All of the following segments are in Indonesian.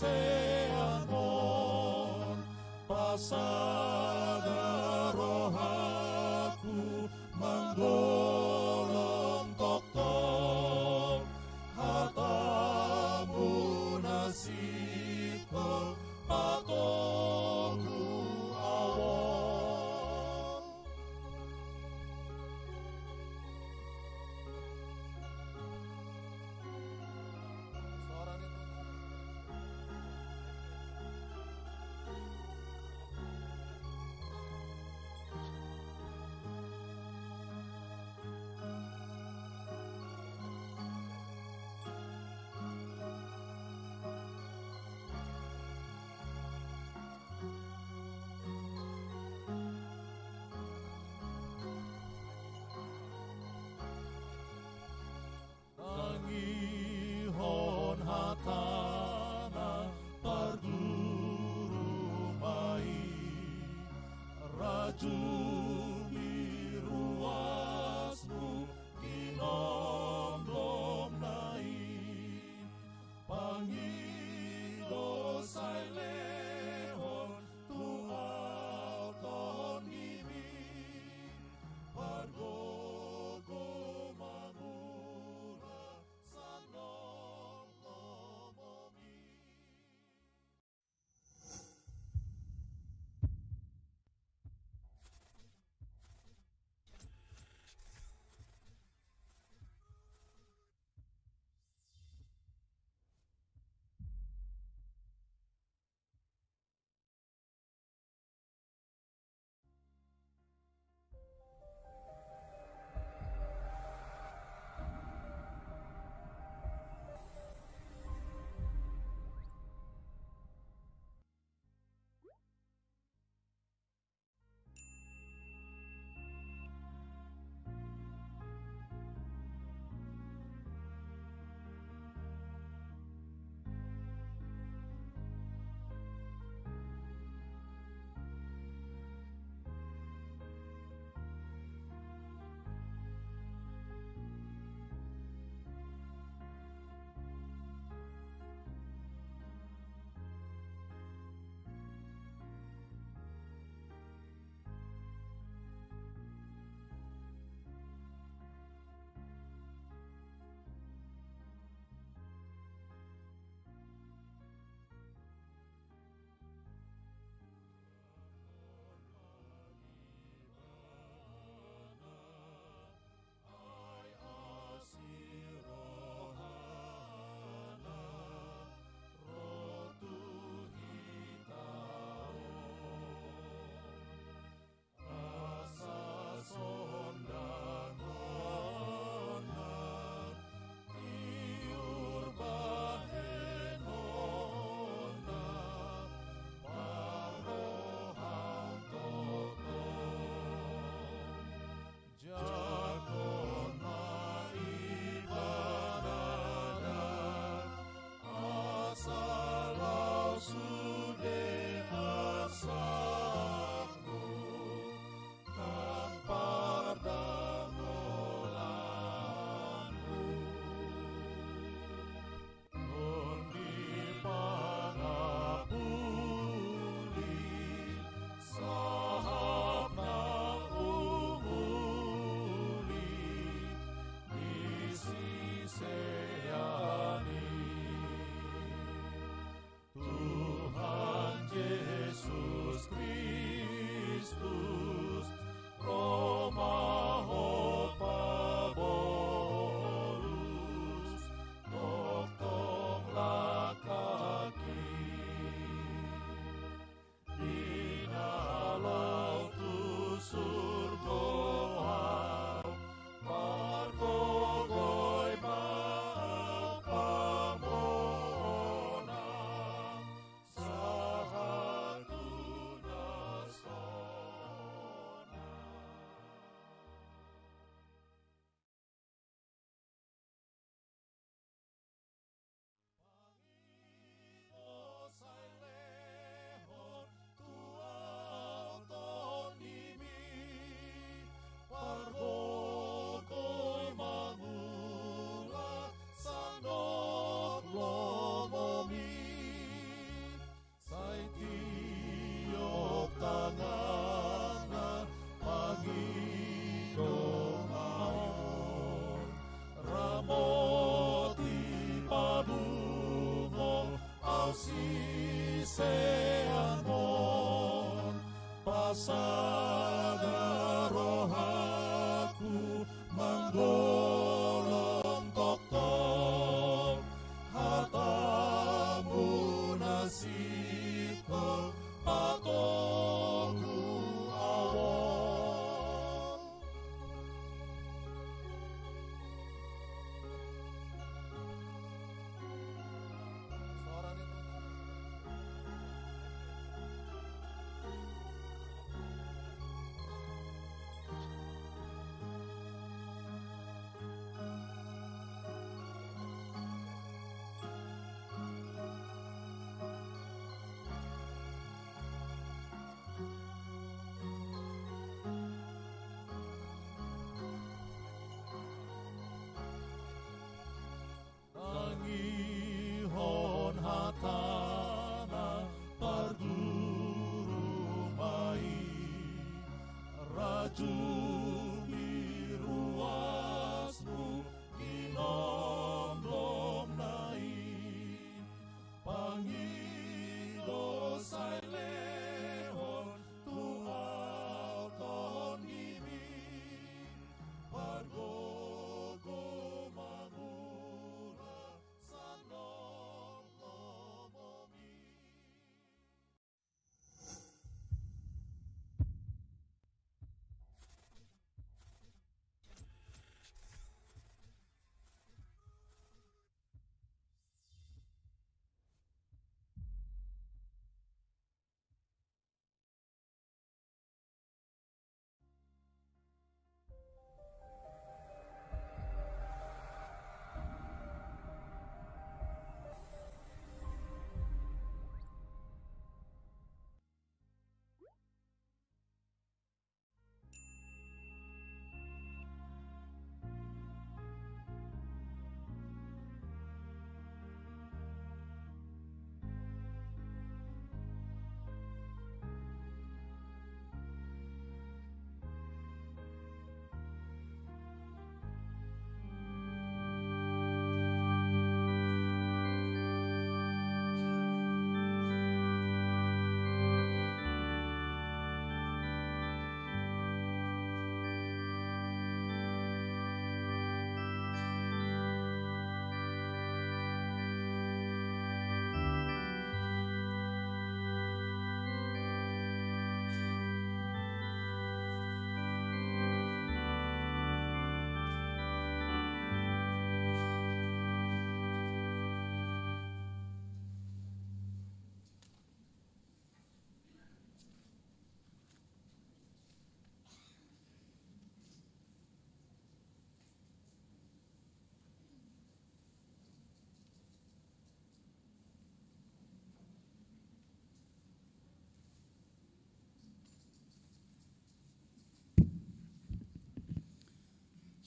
seanon pasada rohaku manggolong tok-tok hatamu nasito patoku awal. Suara itu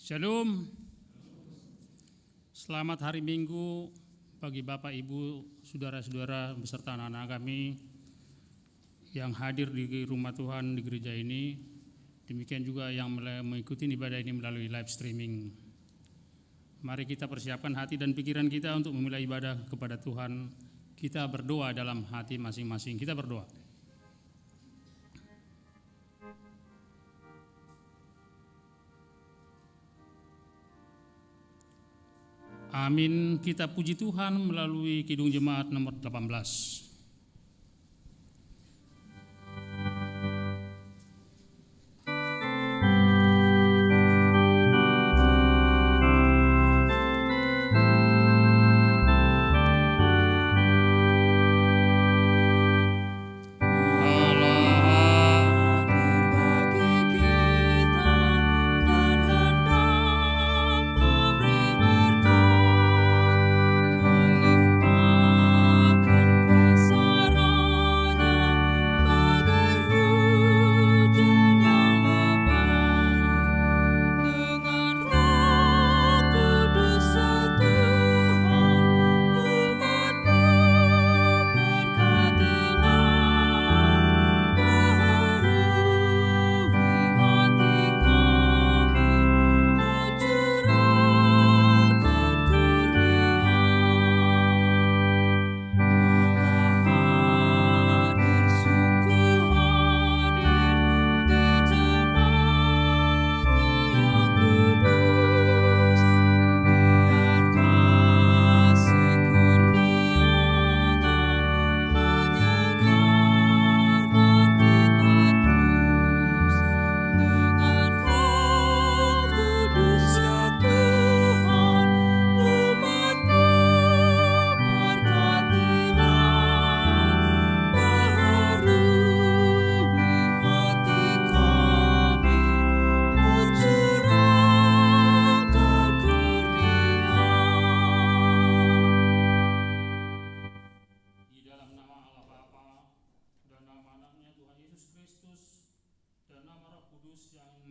Shalom. Selamat hari Minggu bagi Bapak, Ibu, saudara-saudara beserta anak-anak kami yang hadir di rumah Tuhan di gereja ini. Demikian juga yang mengikuti ibadah ini melalui live streaming. Mari kita persiapkan hati dan pikiran kita untuk memulai ibadah kepada Tuhan. Kita berdoa dalam hati masing-masing. Kita berdoa. Amin. Kita puji Tuhan melalui Kidung Jemaat nomor 18.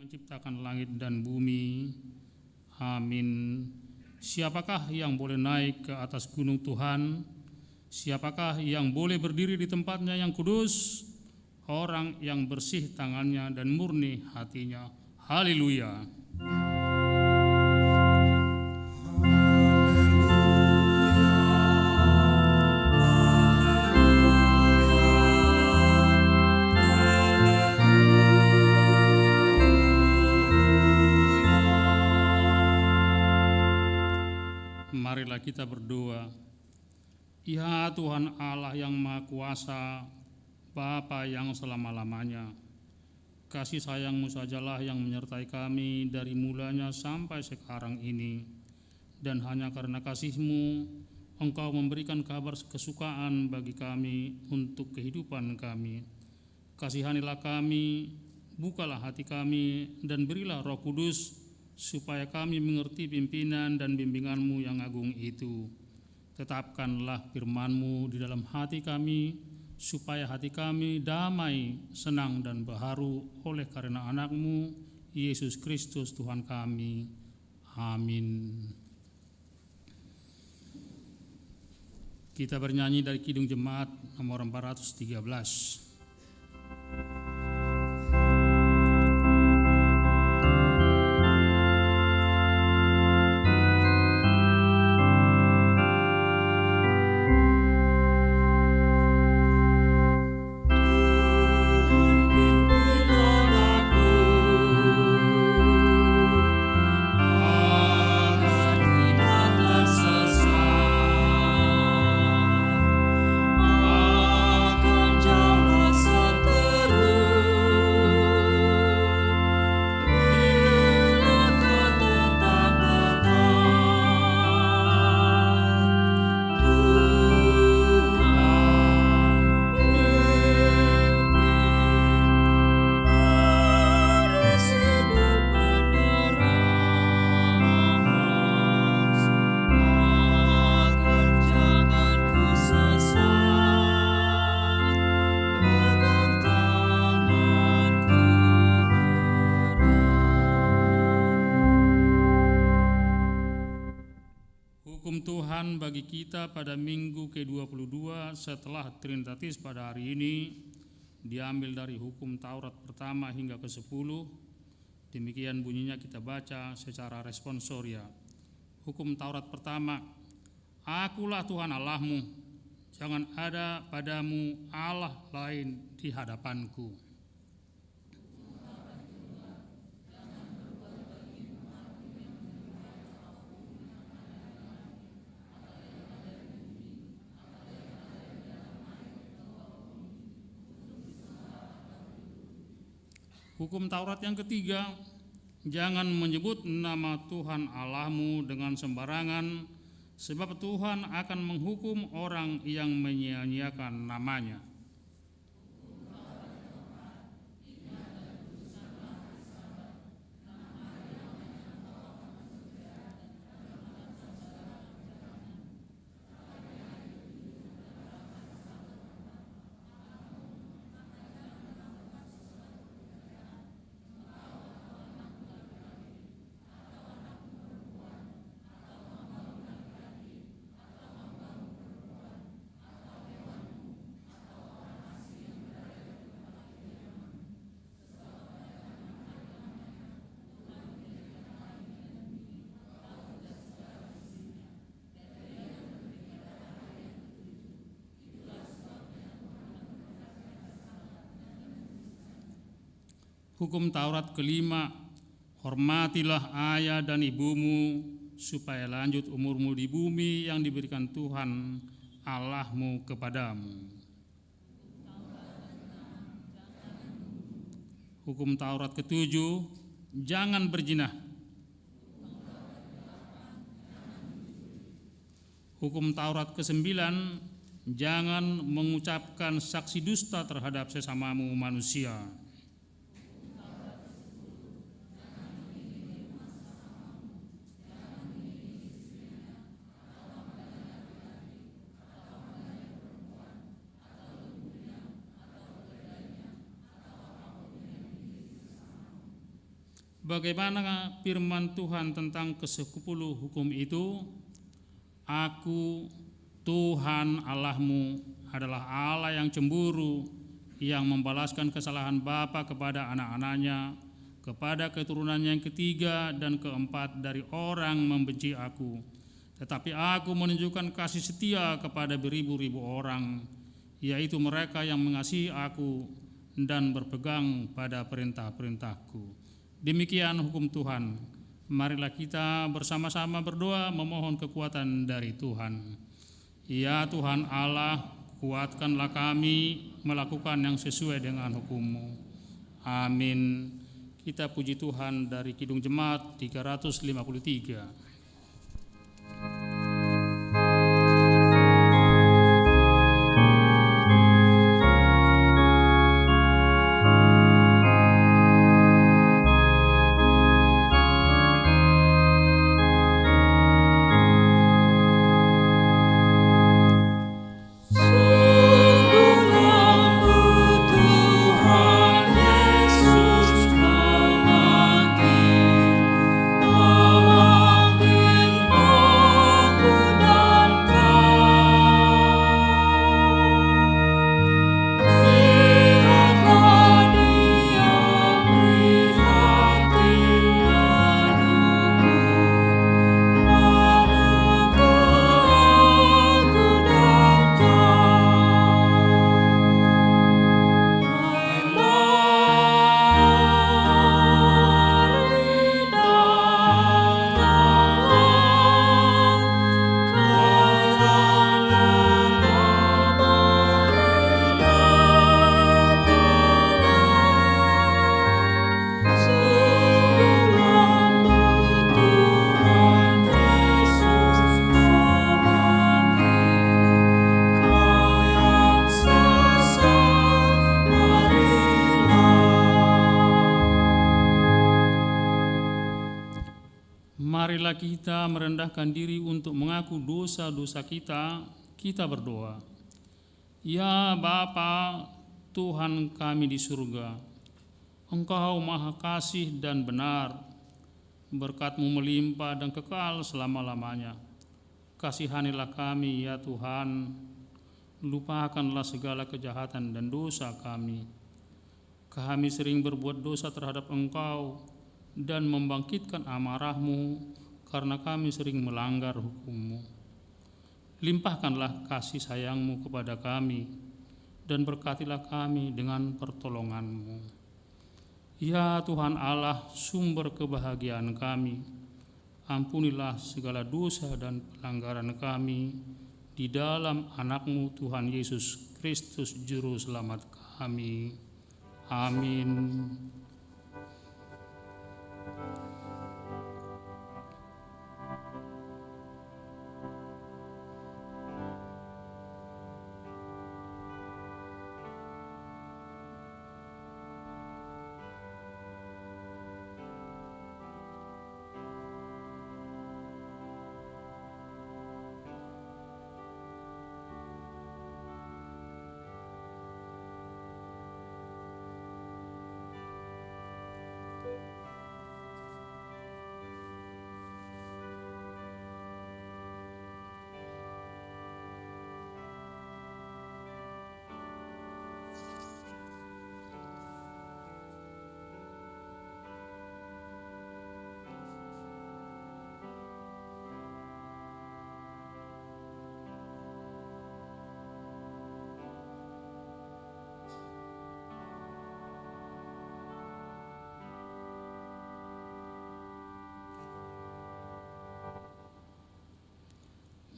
Menciptakan langit dan bumi. Amin. Siapakah yang boleh naik ke atas gunung Tuhan? Siapakah yang boleh berdiri di tempatnya yang kudus? Orang yang bersih tangannya dan murni hatinya. Haleluya. Marilah kita berdoa. Ya Tuhan Allah yang Maha Kuasa, Bapa yang selama-lamanya, kasih sayang-Mu sajalah yang menyertai kami dari mulanya sampai sekarang ini. Dan hanya karena kasih-Mu, Engkau memberikan kabar kesukaan bagi kami untuk kehidupan kami. Kasihanilah kami, bukalah hati kami, dan berilah Roh Kudus, supaya kami mengerti pimpinan dan bimbingan-Mu yang agung itu. Tetapkanlah firman-Mu di dalam hati kami, supaya hati kami damai, senang, dan baharu oleh karena anak-Mu, Yesus Kristus Tuhan kami. Amin. Kita bernyanyi dari Kidung Jemaat nomor 413. Akan jauh seterusnya. Tuhan bagi kita pada minggu ke-22 setelah Trinitatis pada hari ini diambil dari hukum Taurat pertama hingga ke-10. Demikian bunyinya, kita baca secara responsoria. Hukum Taurat pertama, Akulah Tuhan Allahmu, jangan ada padamu Allah lain di hadapanku. Hukum Taurat yang ketiga, jangan menyebut nama Tuhan Allahmu dengan sembarangan, sebab Tuhan akan menghukum orang yang menyia-nyiakan namanya. Hukum Taurat kelima, hormatilah ayah dan ibumu supaya lanjut umurmu di bumi yang diberikan Tuhan Allahmu kepadamu. Hukum Taurat ketujuh, jangan berzina. Hukum Taurat kesembilan, jangan mengucapkan saksi dusta terhadap sesamamu manusia. Bagaimana firman Tuhan tentang ke-10 hukum itu? Aku, Tuhan Allahmu, adalah Allah yang cemburu, yang membalaskan kesalahan bapa kepada anak-anaknya, kepada keturunannya yang ketiga dan keempat dari orang membenci aku. Tetapi aku menunjukkan kasih setia kepada beribu-ribu orang, yaitu mereka yang mengasihi aku dan berpegang pada perintah-perintahku. Demikian hukum Tuhan. Marilah kita bersama-sama berdoa memohon kekuatan dari Tuhan. Ya Tuhan Allah, kuatkanlah kami melakukan yang sesuai dengan hukum-Mu. Amin. Kita puji Tuhan dari Kidung Jemaat 353. Marilah kita merendahkan diri untuk mengaku dosa-dosa kita. Kita berdoa. Ya Bapa, Tuhan kami di surga, Engkau maha kasih dan benar, berkat-Mu melimpah dan kekal selama-lamanya. Kasihanilah kami ya Tuhan, lupakanlah segala kejahatan dan dosa kami. Kami sering berbuat dosa terhadap Engkau dan membangkitkan amarah-Mu karena kami sering melanggar hukum-Mu. Limpahkanlah kasih sayang-Mu kepada kami dan berkatilah kami dengan pertolongan-Mu. Ya Tuhan Allah, sumber kebahagiaan kami, ampunilah segala dosa dan pelanggaran kami di dalam anak-Mu Tuhan Yesus Kristus Juru Selamat kami. Amin.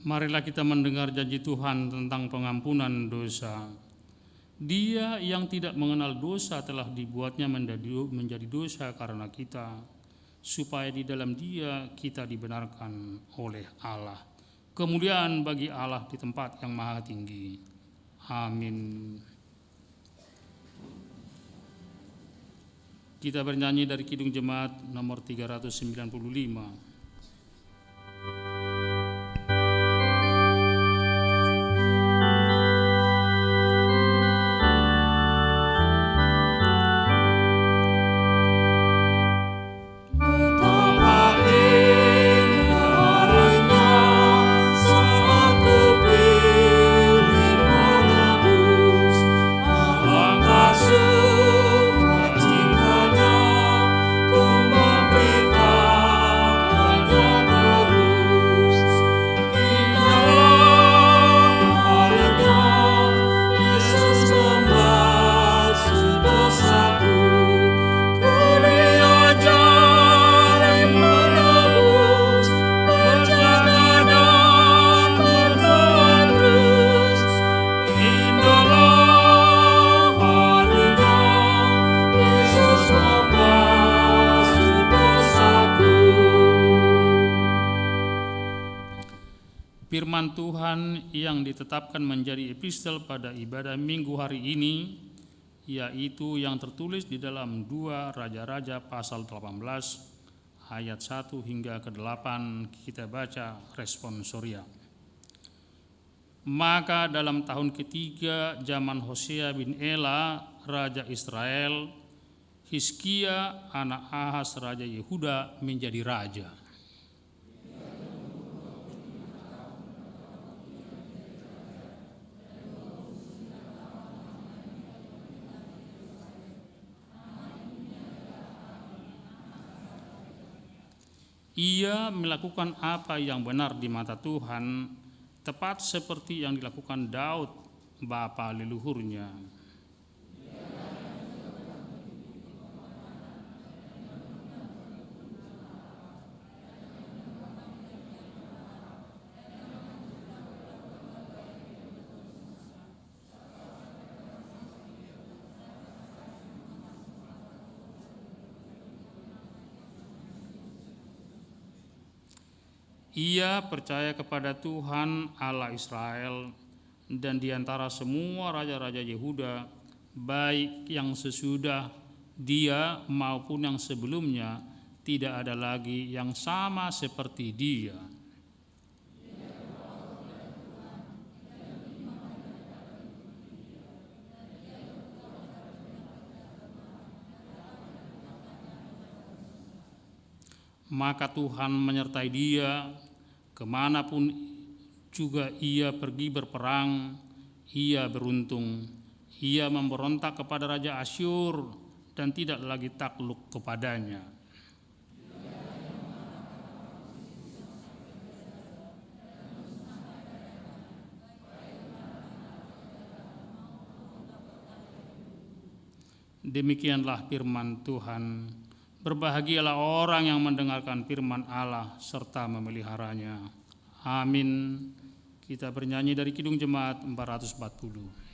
Marilah kita mendengar janji Tuhan tentang pengampunan dosa. Dia yang tidak mengenal dosa telah dibuatnya menjadi dosa karena kita, supaya di dalam Dia kita dibenarkan oleh Allah. Kemuliaan bagi Allah di tempat yang maha tinggi. Amin. Kita bernyanyi dari Kidung Jemaat nomor 395. Firman Tuhan yang ditetapkan menjadi epistel pada ibadah Minggu hari ini, yaitu yang tertulis di dalam 2 Raja-Raja pasal 18 ayat 1 hingga ke-8. Kita baca responsoria. Maka dalam tahun ketiga zaman Hosea bin Ela raja Israel, Hizkia anak Ahaz raja Yehuda menjadi raja. Ia melakukan apa yang benar di mata Tuhan, tepat seperti yang dilakukan Daud, bapa leluhurnya. Ia percaya kepada Tuhan Allah Israel, dan di antara semua raja-raja Yehuda, baik yang sesudah dia maupun yang sebelumnya, tidak ada lagi yang sama seperti dia. Maka Tuhan menyertai dia kemanapun Juga ia pergi berperang, ia beruntung. Ia memberontak kepada Raja Asyur dan tidak lagi takluk kepadanya. Demikianlah firman Tuhan. Berbahagialah orang yang mendengarkan firman Allah serta memeliharanya. Amin. Kita bernyanyi dari Kidung Jemaat 440.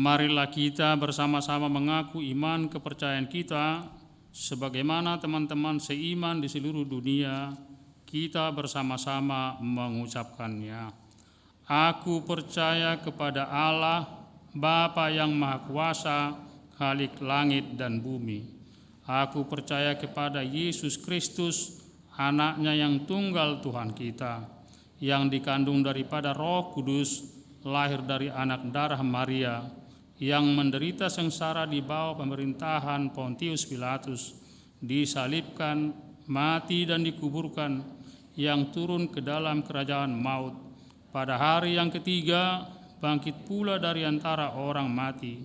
Marilah kita bersama-sama mengaku iman kepercayaan kita sebagaimana teman-teman seiman di seluruh dunia. Kita bersama-sama mengucapkannya. Aku percaya kepada Allah, Bapa yang Maha Kuasa, Khalik langit dan bumi. Aku percaya kepada Yesus Kristus, Anaknya yang tunggal Tuhan kita, yang dikandung daripada Roh Kudus, lahir dari anak darah Maria, yang menderita sengsara di bawah pemerintahan Pontius Pilatus, disalibkan, mati dan dikuburkan, yang turun ke dalam kerajaan maut. Pada hari yang ketiga, bangkit pula dari antara orang mati,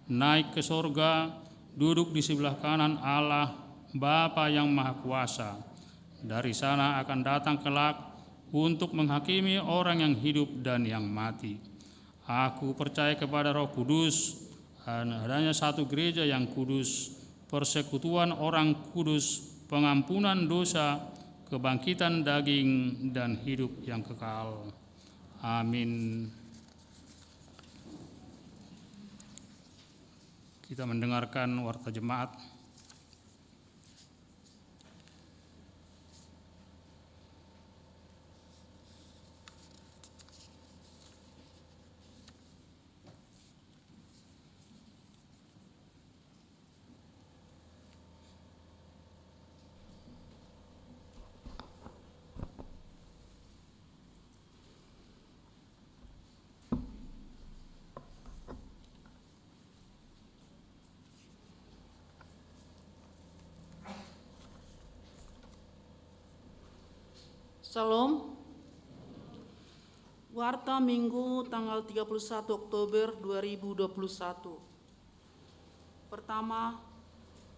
naik ke sorga, duduk di sebelah kanan Allah, Bapa yang Maha Kuasa. Dari sana akan datang kelak untuk menghakimi orang yang hidup dan yang mati. Aku percaya kepada Roh Kudus, adanya satu gereja yang kudus, persekutuan orang kudus, pengampunan dosa, kebangkitan daging, dan hidup yang kekal. Amin. Kita mendengarkan warta jemaat. Salam. Warta Minggu tanggal 31 Oktober 2021. Pertama,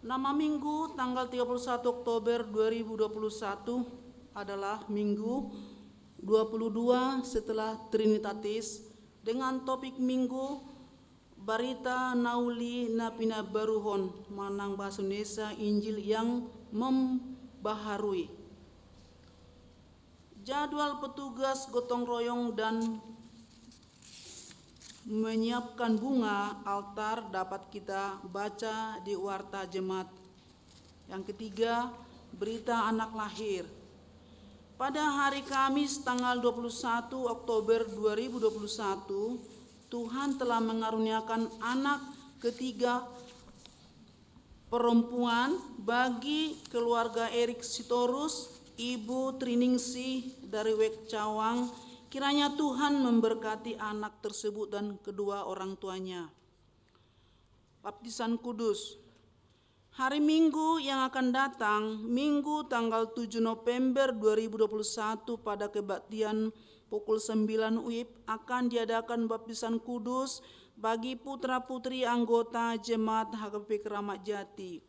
nama Minggu tanggal 31 Oktober 2021 adalah Minggu 22 setelah Trinitatis dengan topik Minggu Barita Nauli Napina Baruhon, manang bahasa Indonesia Injil yang membaharui. Jadwal petugas gotong royong dan menyiapkan bunga altar dapat kita baca di warta jemaat. Yang ketiga, berita anak lahir. Pada hari Kamis tanggal 21 Oktober 2021, Tuhan telah mengaruniakan anak ketiga perempuan bagi keluarga Erik Sitorus, Ibu Triningsih dari Wek Cawang. Kiranya Tuhan memberkati anak tersebut dan kedua orang tuanya. Baptisan Kudus. Hari Minggu yang akan datang, Minggu tanggal 7 November 2021 pada kebaktian pukul 9 WIB akan diadakan baptisan kudus bagi putra-putri anggota Jemaat HKBP Keramat Jati.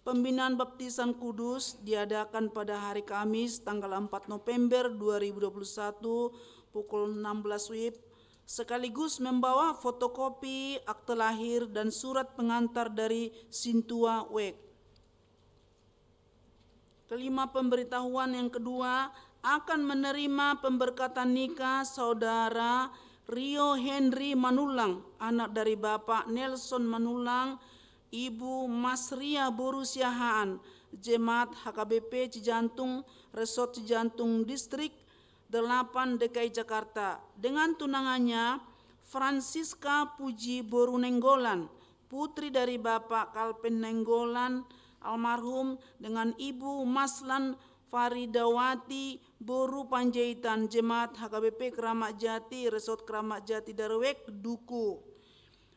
Pembinaan baptisan kudus diadakan pada hari Kamis tanggal 4 November 2021 pukul 16 WIB, sekaligus membawa fotokopi akte lahir dan surat pengantar dari Sintua Wek. Kelima, pemberitahuan yang kedua, akan menerima pemberkatan nikah saudara Rio Henry Manulang, anak dari Bapak Nelson Manulang, Ibu Masria Borusiahaan, Jemaat HKBP Cijantung, Resort Cijantung Distrik 8 DKI Jakarta, dengan tunangannya Francisca Puji Boru Nenggolan, putri dari Bapak Kalpen Nenggolan almarhum, dengan Ibu Maslan Faridawati Boru Panjaitan, Jemaat HKBP Keramat Jati, Resort Keramat Jati Darwek, Duku.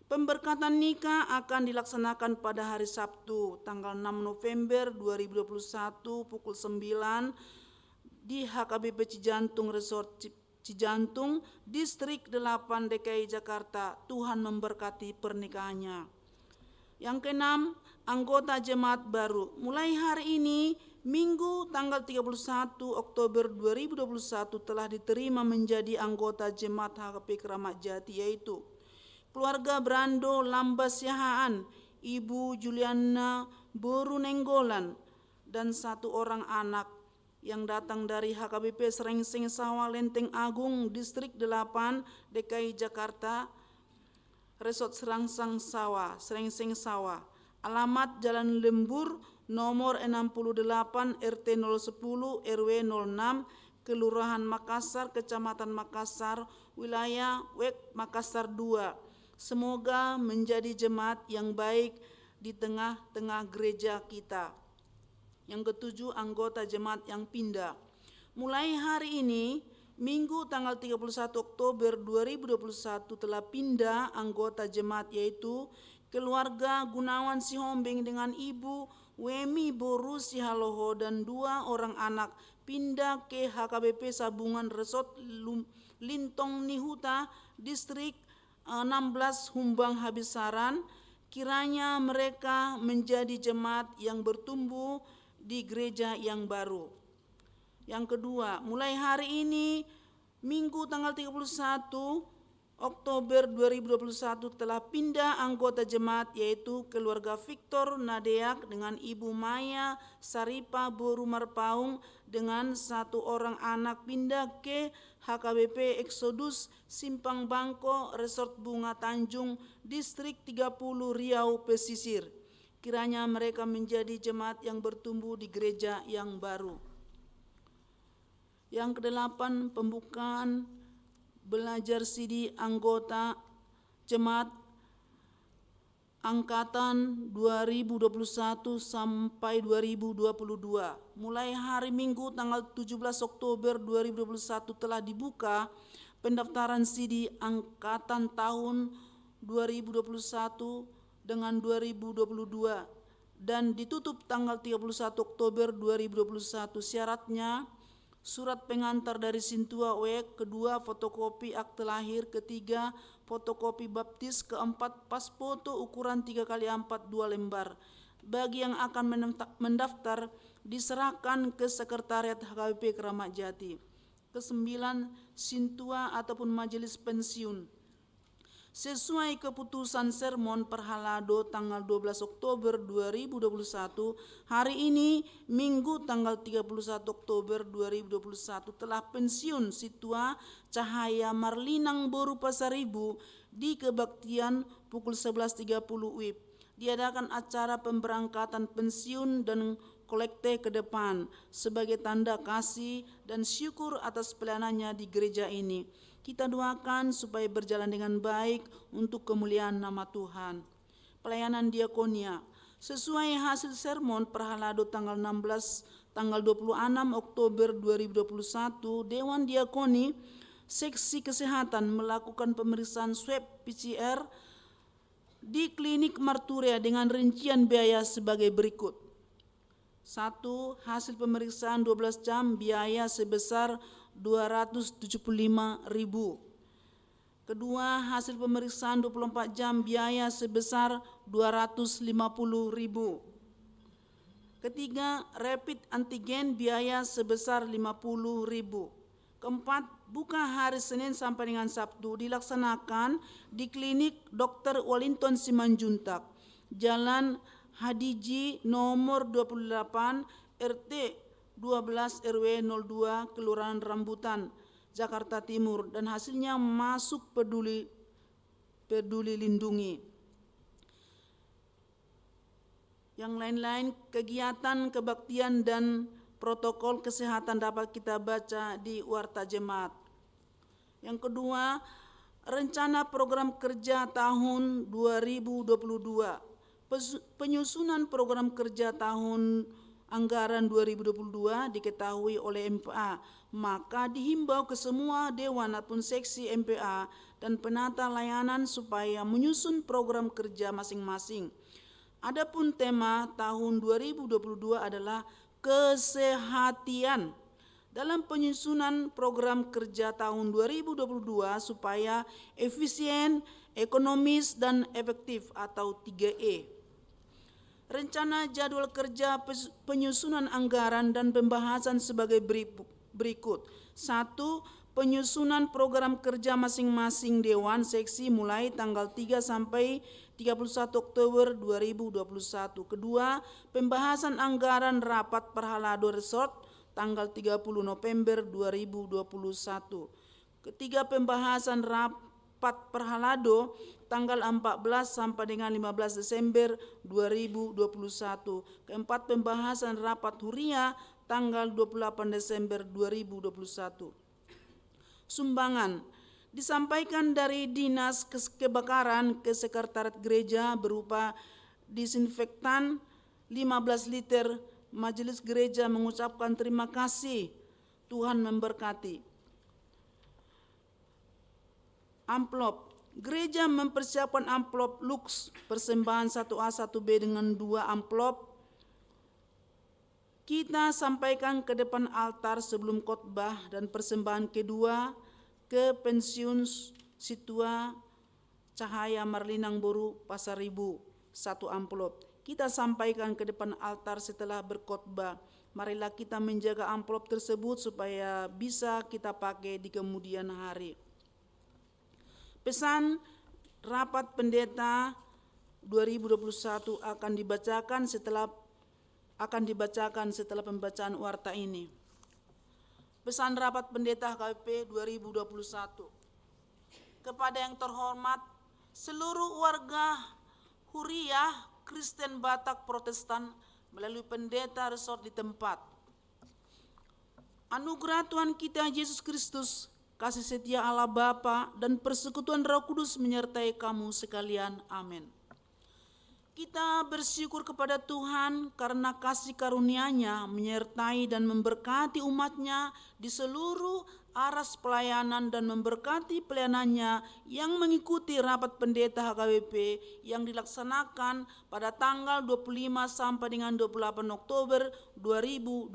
Pemberkatan nikah akan dilaksanakan pada hari Sabtu tanggal 6 November 2021 pukul 9 di HKBP Cijantung Resort Cijantung, Distrik 8 DKI Jakarta. Tuhan memberkati pernikahannya. Yang keenam, anggota jemaat baru. Mulai hari ini, Minggu tanggal 31 Oktober 2021 telah diterima menjadi anggota jemaat HKBP Keramat Jati, yaitu keluarga Brando Lambasyahaan, Ibu Juliana Boru Nenggolan, dan satu orang anak yang datang dari HKBP Srengseng Sawah Lenteng Agung, Distrik 8 DKI Jakarta, Resort Srengseng Sawah. Alamat Jalan Lembur, nomor 68 RT 010 RW 06, Kelurahan Makassar, Kecamatan Makassar, Wilayah Wek Makassar 2. Semoga menjadi jemaat yang baik di tengah-tengah gereja kita. Yang ketujuh, anggota jemaat yang pindah. Mulai hari ini, Minggu tanggal 31 Oktober 2021 telah pindah anggota jemaat, yaitu keluarga Gunawan Sihombing dengan Ibu Wemi Boru Sihaloho dan dua orang anak pindah ke HKBP Sabungan Resort Lintong Nihuta, Distrik 16 Humbang Habisaran. Kiranya mereka menjadi jemaat yang bertumbuh di gereja yang baru. Yang kedua, mulai hari ini Minggu tanggal 31 Oktober 2021 telah pindah anggota jemaat, yaitu keluarga Victor Nadeak dengan Ibu Maya Saripa Boru Marpaung dengan satu orang anak pindah ke HKBP Exodus Simpang Bangko Resort Bunga Tanjung, Distrik 30 Riau Pesisir. Kiranya mereka menjadi jemaat yang bertumbuh di gereja yang baru. Yang kedelapan, pembukaan belajar CD anggota jemaat angkatan 2021 sampai 2022. Mulai hari Minggu tanggal 17 Oktober 2021 telah dibuka pendaftaran CD angkatan tahun 2021 dengan 2022 dan ditutup tanggal 31 Oktober 2021. Syaratnya surat pengantar dari Sintua Wek, kedua fotokopi akte lahir, ketiga fotokopi baptis, keempat pas foto ukuran 3x4 2 lembar. Bagi yang akan mendaftar diserahkan ke sekretariat HKBP Keramat Jati. Kesembilan, Sintua ataupun majelis pensiun. Sesuai keputusan sermon Perhalado tanggal 12 Oktober 2021, hari ini Minggu tanggal 31 Oktober 2021 telah pensiun Situa Cahaya Marlinang Boru Pasaribu di kebaktian pukul 11.30 WIB. Diadakan acara pemberangkatan pensiun dan kolekte ke depan sebagai tanda kasih dan syukur atas pelayanannya di gereja ini. Kita doakan supaya berjalan dengan baik untuk kemuliaan nama Tuhan. Pelayanan diakonia. Sesuai hasil sermon Perhalado tanggal 26 Oktober 2021, Dewan Diakoni Seksi Kesehatan melakukan pemeriksaan swab PCR di klinik Marturia dengan rincian biaya sebagai berikut. 1. Hasil pemeriksaan 12 jam biaya sebesar 275.000. Kedua, hasil pemeriksaan 24 jam biaya sebesar 250.000. Ketiga, rapid antigen biaya sebesar 50.000. Keempat, buka hari Senin sampai dengan Sabtu dilaksanakan di klinik Dr. Wellington Simanjuntak, Jalan Hadiji nomor 28 RT 12 RW 02 Kelurahan Rambutan, Jakarta Timur, dan hasilnya masuk peduli lindungi. Yang lain-lain kegiatan kebaktian dan protokol kesehatan dapat kita baca di Warta Jemaat. Yang kedua, rencana program kerja tahun 2022. Penyusunan program kerja tahun anggaran 2022 diketahui oleh MPA, maka dihimbau ke semua dewan ataupun seksi MPA dan penata layanan supaya menyusun program kerja masing-masing. Adapun tema tahun 2022 adalah kesehatan. Dalam penyusunan program kerja tahun 2022 supaya efisien, ekonomis, dan efektif atau 3E. Rencana jadwal kerja penyusunan anggaran dan pembahasan sebagai berikut. 1. Penyusunan program kerja masing-masing dewan seksi mulai tanggal 3 sampai 31 Oktober 2021. Kedua, pembahasan anggaran rapat Perhalado Resort tanggal 30 November 2021. Ketiga, pembahasan rapat Perhalado tanggal 14 sampai dengan 15 Desember 2021. Keempat, pembahasan rapat Huria tanggal 28 Desember 2021. Sumbangan disampaikan dari Dinas Kebakaran ke Sekretariat Gereja berupa disinfektan 15 liter. Majelis Gereja mengucapkan terima kasih. Tuhan memberkati. Amplop. Gereja mempersiapkan amplop Lux persembahan 1A 1B dengan 2 amplop. Kita sampaikan ke depan altar sebelum khotbah dan persembahan kedua ke pensiun Situa Cahaya Marlinang Boru Pasaribu 1 amplop. Kita sampaikan ke depan altar setelah berkhotbah. Marilah kita menjaga amplop tersebut supaya bisa kita pakai di kemudian hari. Pesan rapat pendeta 2021 akan dibacakan setelah pembacaan warta ini. Pesan rapat pendeta HKBP 2021. Kepada yang terhormat seluruh warga Huriah Kristen Batak Protestan melalui pendeta resort di tempat. Anugerah Tuhan kita Yesus Kristus, kasih setia Allah Bapa dan persekutuan Roh Kudus menyertai kamu sekalian. Amin. Kita bersyukur kepada Tuhan karena kasih karunia-Nya menyertai dan memberkati umat-Nya di seluruh aras pelayanan dan memberkati pelayanannya yang mengikuti rapat pendeta HKBP yang dilaksanakan pada tanggal 25 sampai dengan 28 Oktober 2021.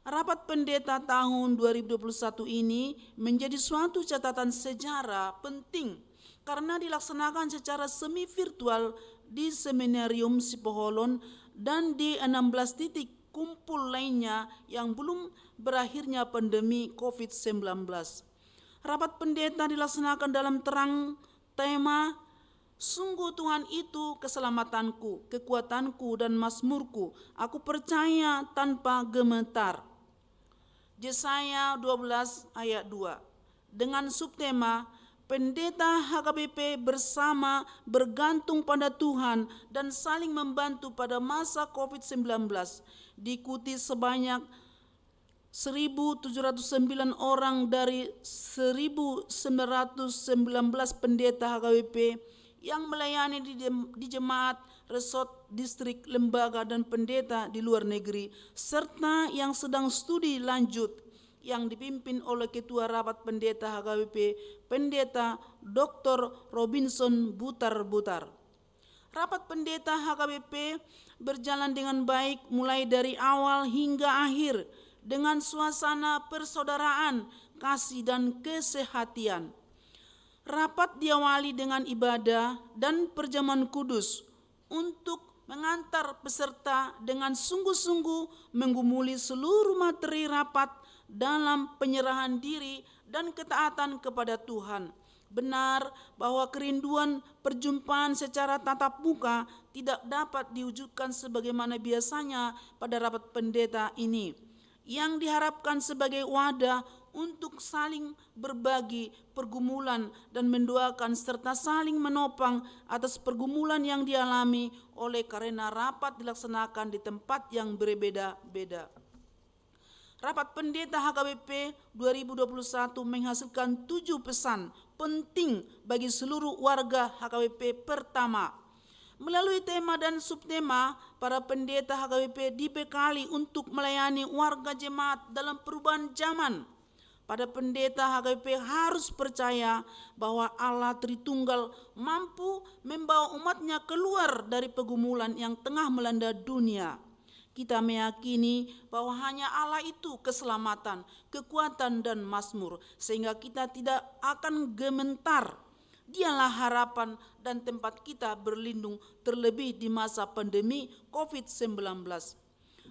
Rapat pendeta tahun 2021 ini menjadi suatu catatan sejarah penting karena dilaksanakan secara semi virtual di Seminarium Sipoholon dan di 16 titik kumpul lainnya yang belum berakhirnya pandemi COVID-19. Rapat pendeta dilaksanakan dalam terang tema sungguh Tuhan itu keselamatanku, kekuatanku dan mazmurku. Aku percaya tanpa gemetar. Yesaya 12 ayat 2. Dengan subtema pendeta HKBP bersama bergantung pada Tuhan dan saling membantu pada masa COVID-19 diikuti sebanyak 1.709 orang dari 1.919 pendeta HKBP yang melayani di jemaat resort, distrik, lembaga, dan pendeta di luar negeri, serta yang sedang studi lanjut yang dipimpin oleh Ketua Rapat Pendeta HKBP, Pendeta Dr. Robinson Butar-Butar. Rapat Pendeta HKBP berjalan dengan baik mulai dari awal hingga akhir dengan suasana persaudaraan, kasih, dan kesehatian. Rapat diawali dengan ibadah dan perjamuan kudus untuk mengantar peserta dengan sungguh-sungguh menggumuli seluruh materi rapat dalam penyerahan diri dan ketaatan kepada Tuhan. Benar bahwa kerinduan perjumpaan secara tatap muka tidak dapat diwujudkan sebagaimana biasanya pada rapat pendeta ini, yang diharapkan sebagai wadah untuk saling berbagi pergumulan dan mendoakan serta saling menopang atas pergumulan yang dialami oleh karena rapat dilaksanakan di tempat yang berbeda-beda. Rapat Pendeta HKBP 2021 menghasilkan 7 pesan penting bagi seluruh warga HKBP. Pertama, melalui tema dan subtema, para pendeta HKBP dibekali untuk melayani warga jemaat dalam perubahan zaman. Pada pendeta HKBP harus percaya bahwa Allah Tritunggal mampu membawa umatnya keluar dari pergumulan yang tengah melanda dunia. Kita meyakini bahwa hanya Allah itu keselamatan, kekuatan, dan mazmur, sehingga kita tidak akan gemetar. Dialah harapan dan tempat kita berlindung, terlebih di masa pandemi COVID-19.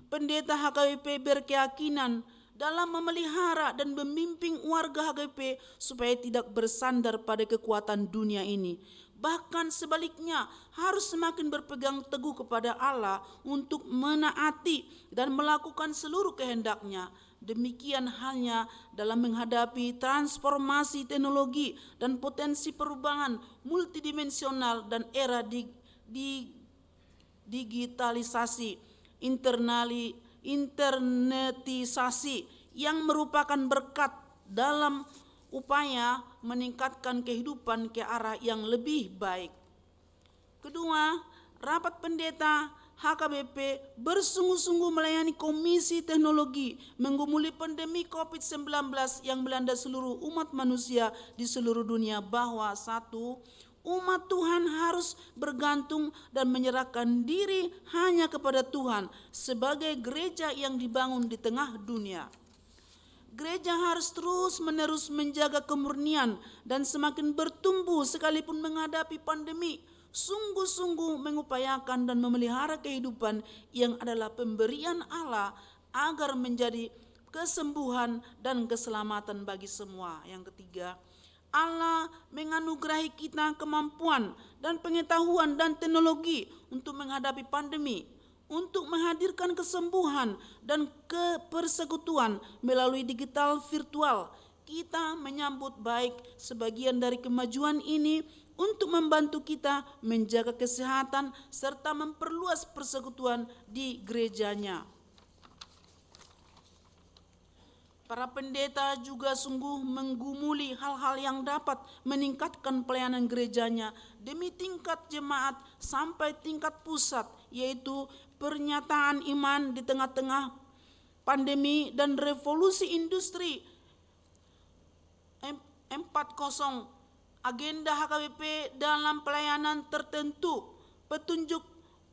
Pendeta HKBP berkeyakinan dalam memelihara dan memimpin warga HKBP supaya tidak bersandar pada kekuatan dunia ini. Bahkan sebaliknya, harus semakin berpegang teguh kepada Allah untuk menaati dan melakukan seluruh kehendak-Nya. Demikian halnya dalam menghadapi transformasi teknologi dan potensi perubahan multidimensional dan era digitalisasi, internetisasi yang merupakan berkat dalam upaya meningkatkan kehidupan ke arah yang lebih baik. Kedua, rapat pendeta HKBP bersungguh-sungguh melayani Komisi Teknologi menggumuli pandemi COVID-19 yang melanda seluruh umat manusia di seluruh dunia, bahwa satu, umat Tuhan harus bergantung dan menyerahkan diri hanya kepada Tuhan sebagai gereja yang dibangun di tengah dunia. Gereja harus terus-menerus menjaga kemurnian dan semakin bertumbuh sekalipun menghadapi pandemi, sungguh-sungguh mengupayakan dan memelihara kehidupan yang adalah pemberian Allah agar menjadi kesembuhan dan keselamatan bagi semua. Yang ketiga, Allah menganugerahi kita kemampuan dan pengetahuan dan teknologi untuk menghadapi pandemi, untuk menghadirkan kesembuhan dan kepersekutuan melalui digital virtual. Kita menyambut baik sebagian dari kemajuan ini untuk membantu kita menjaga kesehatan serta memperluas persekutuan di gerejanya. Para pendeta juga sungguh menggumuli hal-hal yang dapat meningkatkan pelayanan gerejanya demi tingkat jemaat sampai tingkat pusat, yaitu pernyataan iman di tengah-tengah pandemi dan revolusi industri 4.0, agenda HKBP dalam pelayanan tertentu, petunjuk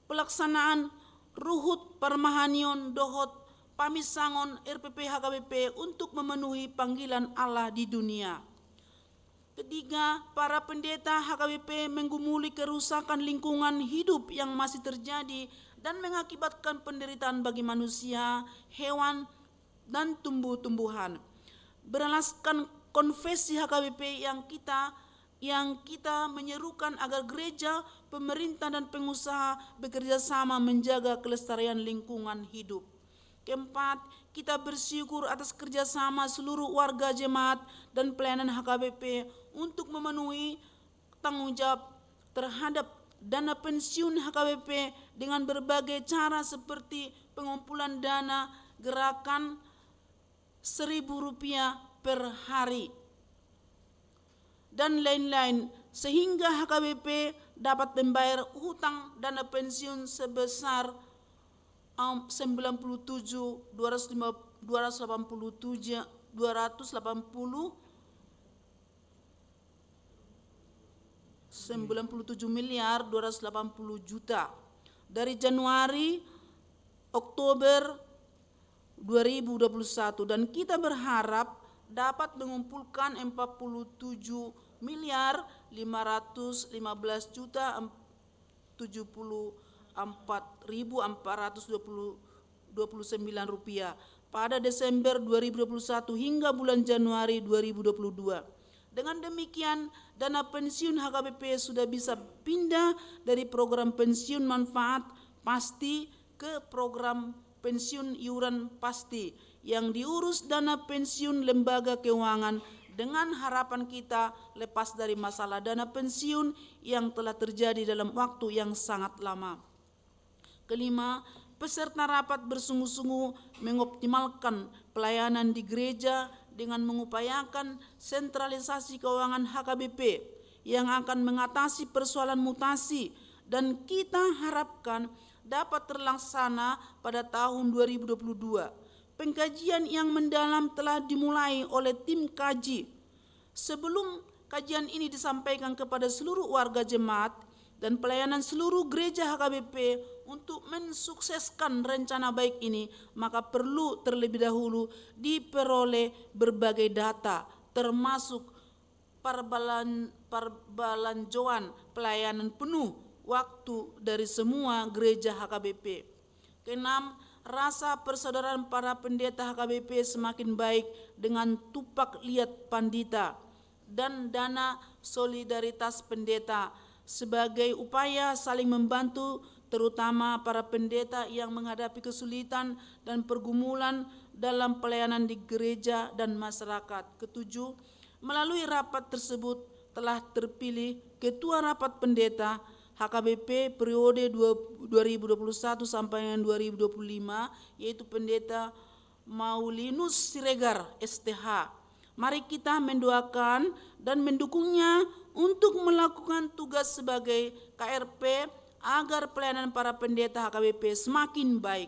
pelaksanaan Ruhut Parmahanion Dohot Pamisangon RPP HKBP untuk memenuhi panggilan Allah di dunia. Ketiga, para pendeta HKBP menggumuli kerusakan lingkungan hidup yang masih terjadi dan mengakibatkan penderitaan bagi manusia, hewan, dan tumbuh-tumbuhan. Beralaskan konfesi HKBP yang kita menyerukan agar gereja, pemerintah, dan pengusaha bekerja sama menjaga kelestarian lingkungan hidup. Keempat, kita bersyukur atas kerjasama seluruh warga jemaat dan pelayanan HKBP untuk memenuhi tanggung jawab terhadap dana pensiun HKBP dengan berbagai cara seperti pengumpulan dana, gerakan Rp1.000 per hari, dan lain-lain, sehingga HKBP dapat membayar hutang dana pensiun sebesar 97 miliar 280 juta dari Januari Oktober 2021, dan kita berharap dapat mengumpulkan 47 miliar 515 juta 74.429 rupiah pada Desember 2021 hingga bulan Januari 2022. Dengan demikian, dana pensiun HKBP sudah bisa pindah dari program pensiun manfaat pasti ke program pensiun iuran pasti yang diurus dana pensiun lembaga keuangan, dengan harapan kita lepas dari masalah dana pensiun yang telah terjadi dalam waktu yang sangat lama. Kelima, peserta rapat bersungguh-sungguh mengoptimalkan pelayanan di gereja dengan mengupayakan sentralisasi keuangan HKBP yang akan mengatasi persoalan mutasi, dan kita harapkan dapat terlaksana pada tahun 2022. Pengkajian yang mendalam telah dimulai oleh tim kaji. Sebelum kajian ini disampaikan kepada seluruh warga jemaat dan pelayanan seluruh gereja HKBP untuk mensukseskan rencana baik ini, maka perlu terlebih dahulu diperoleh berbagai data, termasuk perbelanjaan pelayanan penuh waktu dari semua gereja HKBP. Keenam, rasa persaudaraan para pendeta HKBP semakin baik dengan tupak liat pandita dan dana solidaritas pendeta sebagai upaya saling membantu, terutama para pendeta yang menghadapi kesulitan dan pergumulan dalam pelayanan di gereja dan masyarakat. Ketujuh, melalui rapat tersebut telah terpilih Ketua Rapat Pendeta HKBP periode 2021 sampai 2025, yaitu Pendeta Maulinus Siregar STH. Mari kita mendoakan dan mendukungnya untuk melakukan tugas sebagai KRP agar pelayanan para pendeta HKBP semakin baik.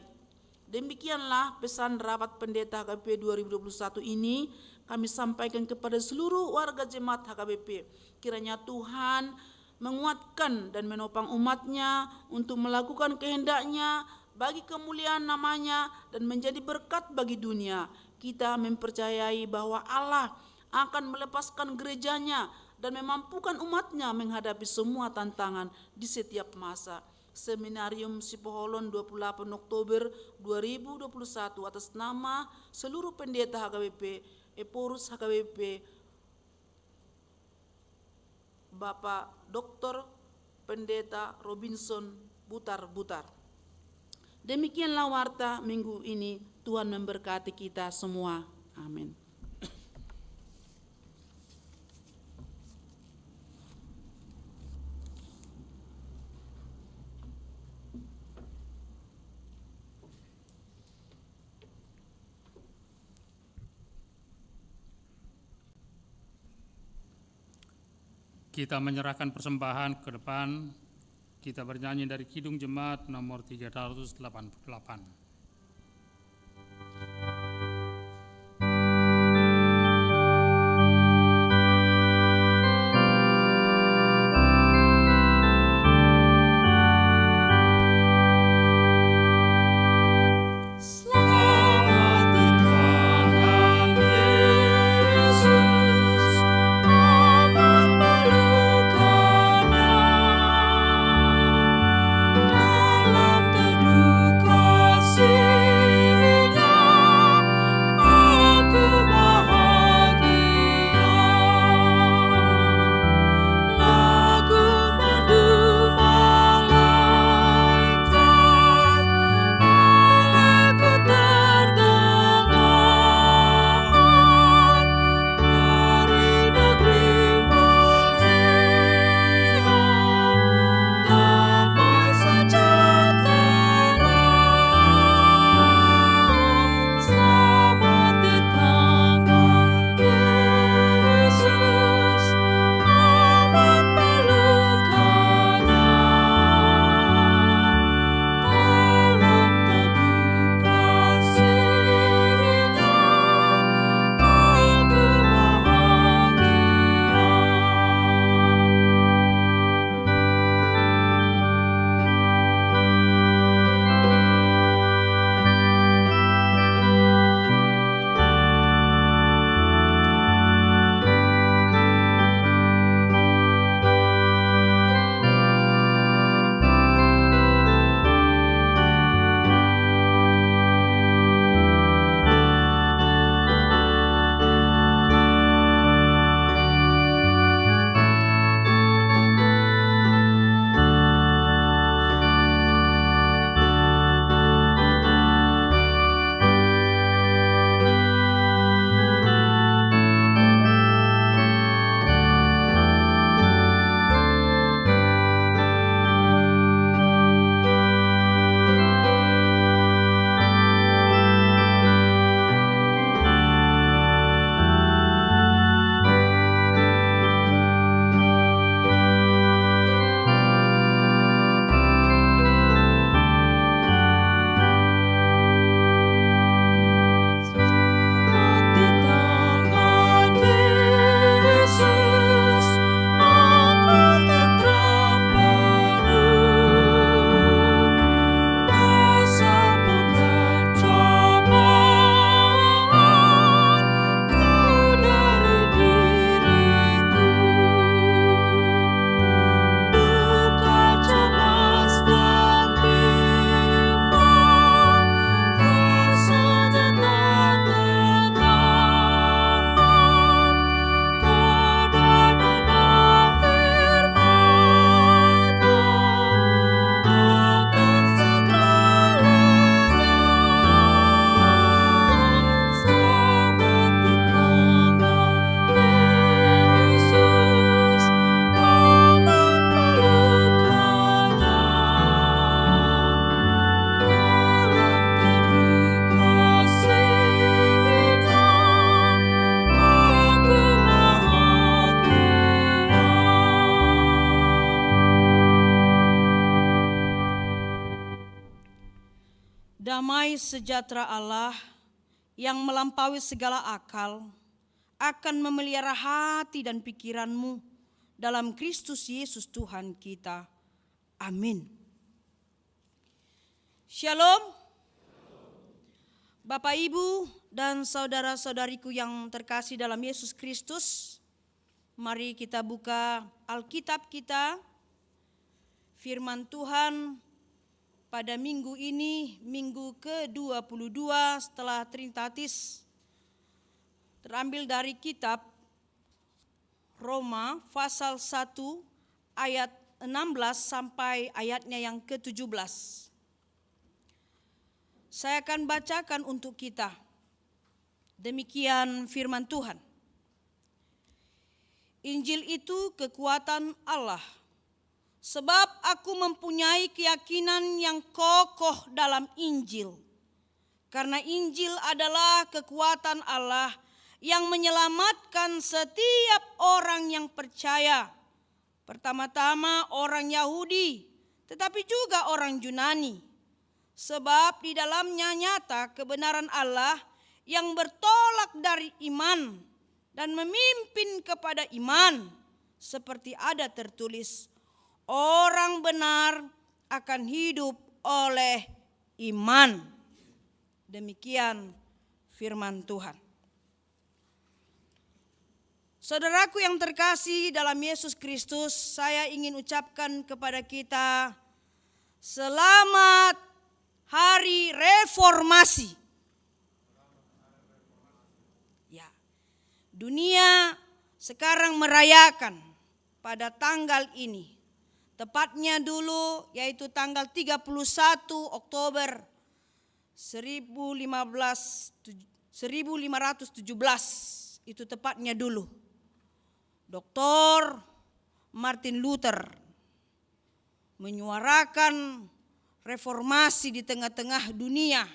Demikianlah pesan rapat pendeta HKBP 2021 ini kami sampaikan kepada seluruh warga jemaat HKBP. Kiranya Tuhan menguatkan dan menopang umatnya untuk melakukan kehendaknya bagi kemuliaan namanya dan menjadi berkat bagi dunia. Kita mempercayai bahwa Allah akan melepaskan gerejanya dan memampukan umatnya menghadapi semua tantangan di setiap masa. Seminarium Sipoholon 28 Oktober 2021 atas nama seluruh pendeta HKBP, Eporus HKBP, Bapak Dr. Pendeta Robinson Butar-Butar. Demikianlah warta minggu ini. Tuhan memberkati kita semua. Amin. Kita menyerahkan persembahan ke depan. Kita bernyanyi dari Kidung Jemaat nomor 388. Dalam teduh kasih Damai sejahtera Allah yang melampaui segala akal akan memelihara hati dan pikiranmu dalam Kristus Yesus Tuhan kita. Amin. Shalom. Bapak, Ibu, dan saudara-saudariku yang terkasih dalam Yesus Kristus, mari kita buka Alkitab kita, firman Tuhan pada minggu ini, minggu ke-22 setelah Trinitatis, terambil dari kitab Roma pasal 1 ayat 16 sampai ayatnya yang ke-17. Saya akan bacakan untuk kita. Demikian firman Tuhan. Injil itu kekuatan Allah. Sebab aku mempunyai keyakinan yang kokoh dalam Injil. Karena Injil adalah kekuatan Allah yang menyelamatkan setiap orang yang percaya. Pertama-tama orang Yahudi, tetapi juga orang Yunani. Sebab di dalamnya nyata kebenaran Allah yang bertolak dari iman dan memimpin kepada iman. Seperti ada tertulis, orang benar akan hidup oleh iman. Demikian firman Tuhan. Saudaraku yang terkasih dalam Yesus Kristus, saya ingin ucapkan kepada kita selamat Hari Reformasi. Ya, dunia sekarang merayakan pada tanggal ini. Tepatnya dulu yaitu tanggal 31 Oktober 1517. Itu tepatnya dulu. Dr. Martin Luther menyuarakan reformasi di tengah-tengah dunia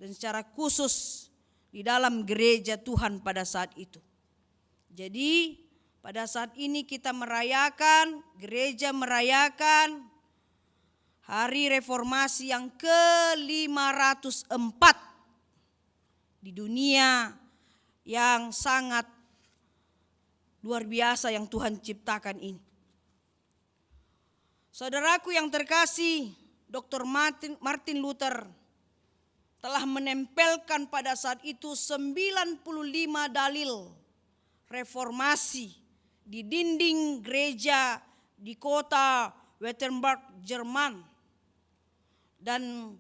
dan secara khusus di dalam gereja Tuhan pada saat itu. Jadi pada saat ini kita merayakan, gereja merayakan hari reformasi yang ke-504 di dunia yang sangat luar biasa yang Tuhan ciptakan ini. Saudaraku yang terkasih, Dr. Martin Luther telah menempelkan pada saat itu 95 dalil reformasi di dinding gereja di kota Wittenberg, Jerman. Dan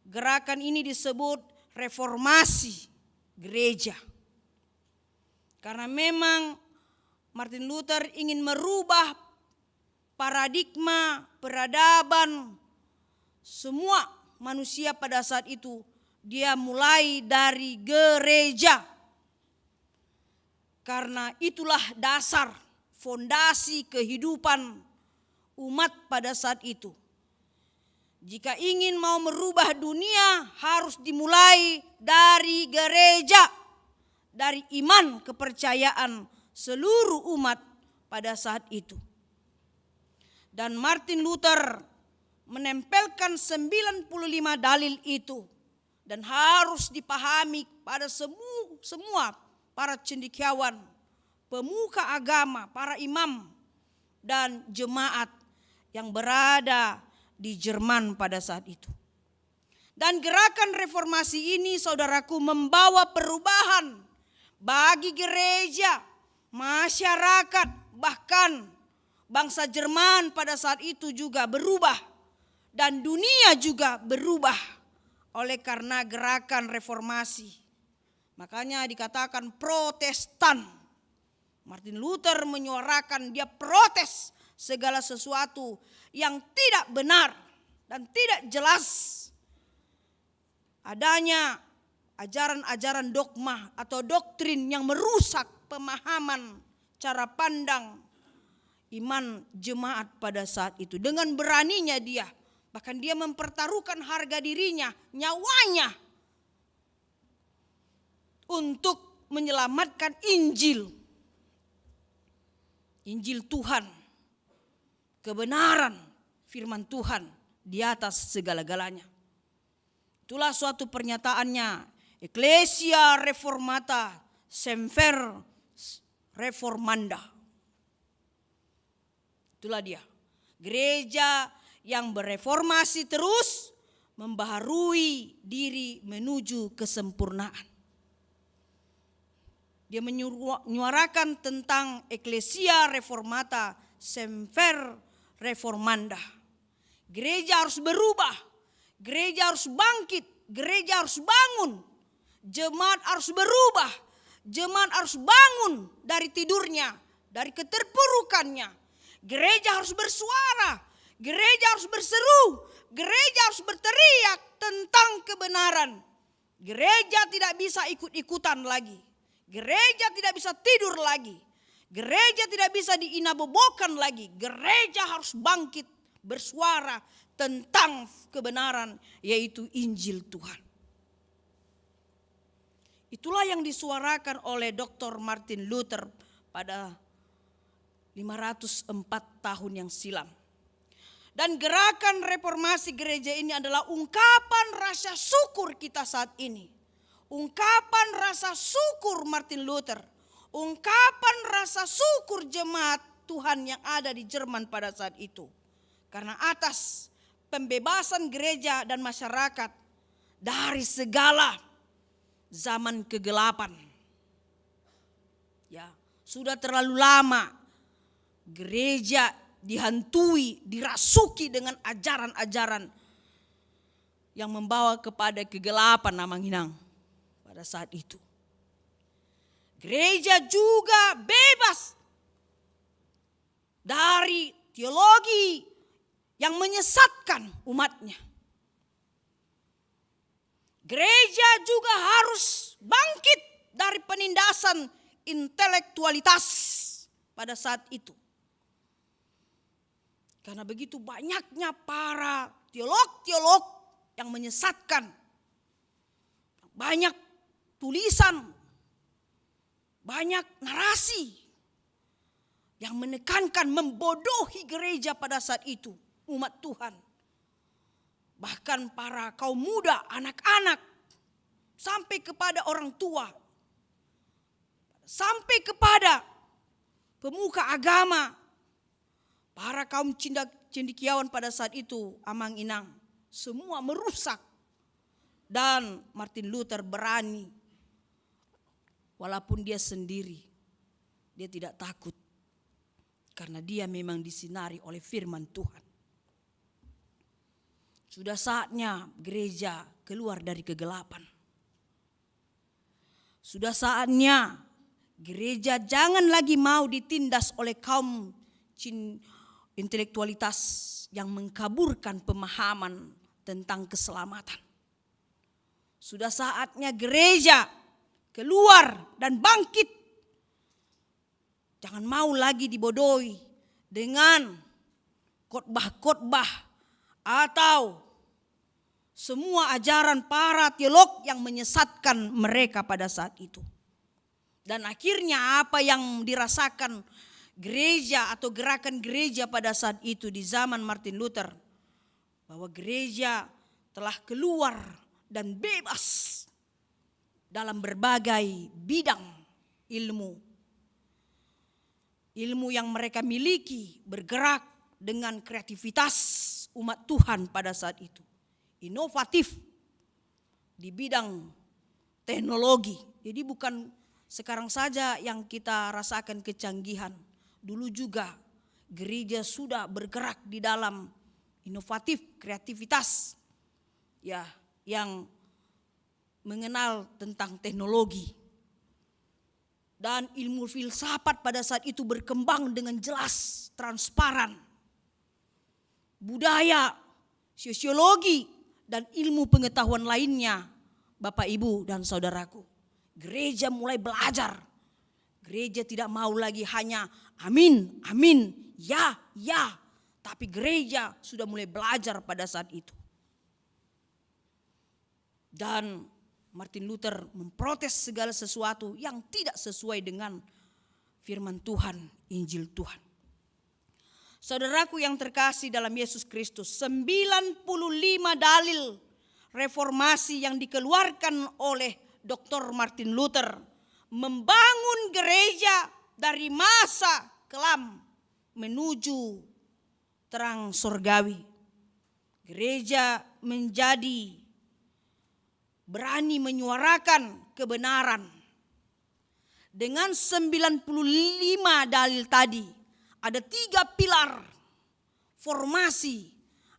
gerakan ini disebut reformasi gereja. Karena memang Martin Luther ingin merubah paradigma peradaban semua manusia pada saat itu. Dia mulai dari gereja. Karena itulah dasar, fondasi kehidupan umat pada saat itu. Jika ingin mau merubah dunia harus dimulai dari gereja, dari iman kepercayaan seluruh umat pada saat itu. Dan Martin Luther menempelkan 95 dalil itu dan harus dipahami pada semua para cendekiawan, pemuka agama, para imam dan jemaat yang berada di Jerman pada saat itu. Dan gerakan reformasi ini saudaraku membawa perubahan bagi gereja, masyarakat, bahkan bangsa Jerman pada saat itu juga berubah. Dan dunia juga berubah oleh karena gerakan reformasi. Makanya dikatakan Protestan. Martin Luther menyuarakan, dia protes segala sesuatu yang tidak benar dan tidak jelas. Adanya ajaran-ajaran dogma atau doktrin yang merusak pemahaman cara pandang iman jemaat pada saat itu. Dengan beraninya dia, bahkan dia mempertaruhkan harga dirinya, nyawanya untuk menyelamatkan Injil. Injil Tuhan, kebenaran firman Tuhan di atas segala-galanya. Itulah suatu pernyataannya. Ecclesia Reformata Semper Reformanda. Itulah dia. Gereja yang bereformasi terus membaharui diri menuju kesempurnaan. Dia menyuarakan tentang Ecclesia Reformata Semper Reformanda. Gereja harus berubah, gereja harus bangkit, gereja harus bangun. Jemaat harus berubah, jemaat harus bangun dari tidurnya, dari keterpurukannya. Gereja harus bersuara, gereja harus berseru, gereja harus berteriak tentang kebenaran. Gereja tidak bisa ikut-ikutan lagi. Gereja tidak bisa tidur lagi. Gereja tidak bisa diinabobokan lagi. Gereja harus bangkit bersuara tentang kebenaran, yaitu Injil Tuhan. Itulah yang disuarakan oleh Dr. Martin Luther pada 504 tahun yang silam. Dan gerakan reformasi gereja ini adalah ungkapan rasa syukur kita saat ini. Ungkapan rasa syukur Martin Luther. Ungkapan rasa syukur jemaat Tuhan yang ada di Jerman pada saat itu. Karena atas pembebasan gereja dan masyarakat dari segala zaman kegelapan. Ya, sudah terlalu lama gereja dihantui, dirasuki dengan ajaran-ajaran yang membawa kepada kegelapan Namanghinang pada saat itu. Gereja juga bebas dari teologi yang menyesatkan umatnya. Gereja juga harus bangkit dari penindasan intelektualitas pada saat itu. Karena begitu banyaknya para teolog-teolog yang menyesatkan. Banyak tulisan, banyak narasi yang menekankan, membodohi gereja pada saat itu, umat Tuhan. Bahkan para kaum muda, anak-anak, sampai kepada orang tua, sampai kepada pemuka agama, para kaum cendekiawan pada saat itu, Amang Inang, semua merusak. Dan Martin Luther berani, walaupun dia sendiri, dia tidak takut. Karena dia memang disinari oleh firman Tuhan. Sudah saatnya gereja keluar dari kegelapan. Sudah saatnya gereja jangan lagi mau ditindas oleh kaum intelektualitas yang mengkaburkan pemahaman tentang keselamatan. Sudah saatnya gereja keluar dan bangkit. Jangan mau lagi dibodohi dengan khotbah-khotbah atau semua ajaran para teolog yang menyesatkan mereka pada saat itu. Dan akhirnya apa yang dirasakan gereja atau gerakan gereja pada saat itu di zaman Martin Luther, bahwa gereja telah keluar dan bebas dalam berbagai bidang ilmu. Ilmu yang mereka miliki bergerak dengan kreativitas umat Tuhan pada saat itu. Inovatif di bidang teknologi. Jadi bukan sekarang saja yang kita rasakan kecanggihan. Dulu juga gereja sudah bergerak di dalam inovatif, kreativitas. Ya, yang mengenal tentang teknologi. Dan ilmu filsafat pada saat itu berkembang dengan jelas, transparan. Budaya, sosiologi, dan ilmu pengetahuan lainnya, Bapak, Ibu, dan saudaraku. Gereja mulai belajar. Gereja tidak mau lagi hanya amin, amin, ya, ya. Tapi gereja sudah mulai belajar pada saat itu. Dan Martin Luther memprotes segala sesuatu yang tidak sesuai dengan firman Tuhan, Injil Tuhan. Saudaraku yang terkasih dalam Yesus Kristus, 95 dalil reformasi yang dikeluarkan oleh Dr. Martin Luther membangun gereja dari masa kelam menuju terang surgawi. Gereja menjadi berani menyuarakan kebenaran. Dengan 95 dalil tadi, ada 3 pilar formasi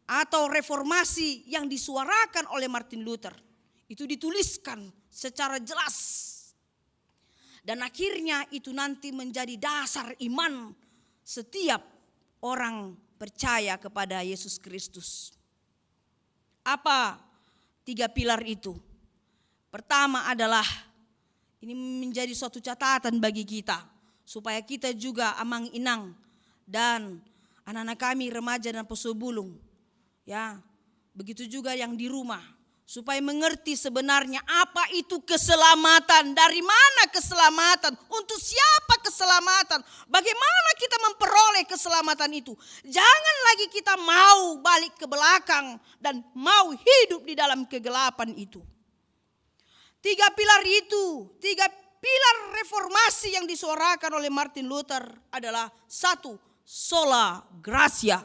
atau reformasi yang disuarakan oleh Martin Luther. Itu dituliskan secara jelas. Dan akhirnya itu nanti menjadi dasar iman setiap orang percaya kepada Yesus Kristus. Apa 3 pilar itu? Pertama adalah, ini menjadi suatu catatan bagi kita, supaya kita juga amang-inang dan anak-anak kami remaja dan pesobulung, ya, begitu juga yang di rumah, supaya mengerti sebenarnya apa itu keselamatan, dari mana keselamatan, untuk siapa keselamatan, bagaimana kita memperoleh keselamatan itu. Jangan lagi kita mau balik ke belakang dan mau hidup di dalam kegelapan itu. 3 pilar itu, 3 pilar reformasi yang disuarakan oleh Martin Luther adalah 1, sola gratia.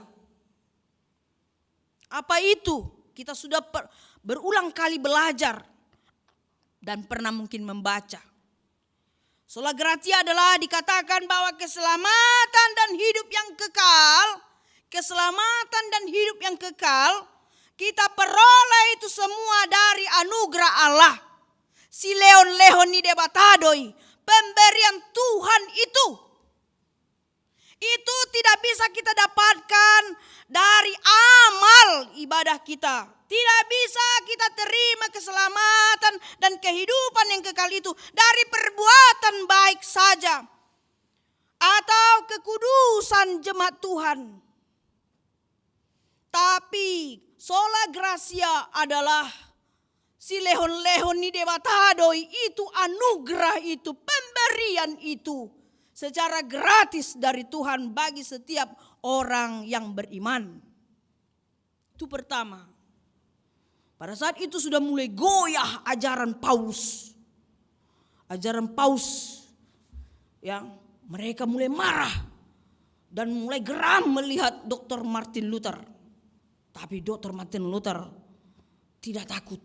Apa itu? Kita sudah berulang kali belajar dan pernah mungkin membaca. Sola gratia adalah dikatakan bahwa keselamatan dan hidup yang kekal, keselamatan dan hidup yang kekal, kita peroleh itu semua dari anugerah Allah. Si leon ni debatadoi, pemberian Tuhan itu. Itu tidak bisa kita dapatkan dari amal ibadah kita. Tidak bisa kita terima keselamatan dan kehidupan yang kekal itu dari perbuatan baik saja atau kekudusan jemaat Tuhan. Tapi sola gratia adalah si lehon ni debatadoi, itu anugerah itu, pemberian itu secara gratis dari Tuhan bagi setiap orang yang beriman. Itu pertama. Pada saat itu sudah mulai goyah ajaran Paulus. Ajaran Paulus yang mereka mulai marah dan mulai geram melihat Dr. Martin Luther. Tapi Dr. Martin Luther tidak takut.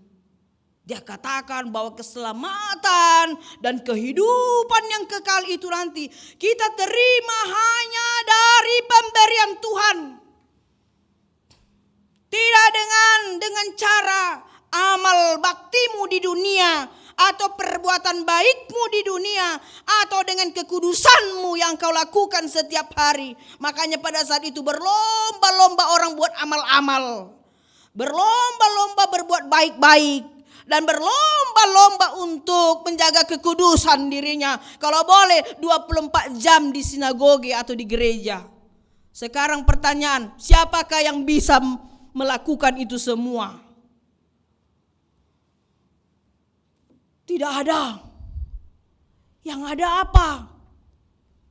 Dia katakan bahwa keselamatan dan kehidupan yang kekal itu nanti kita terima hanya dari pemberian Tuhan. Tidak dengan cara amal baktimu di dunia atau perbuatan baikmu di dunia atau dengan kekudusanmu yang kau lakukan setiap hari. Makanya pada saat itu berlomba-lomba orang buat amal-amal. Berlomba-lomba berbuat baik-baik. Dan berlomba-lomba untuk menjaga kekudusan dirinya. Kalau boleh 24 jam di sinagoge atau di gereja. Sekarang pertanyaan, siapakah yang bisa melakukan itu semua? Tidak ada. Yang ada apa?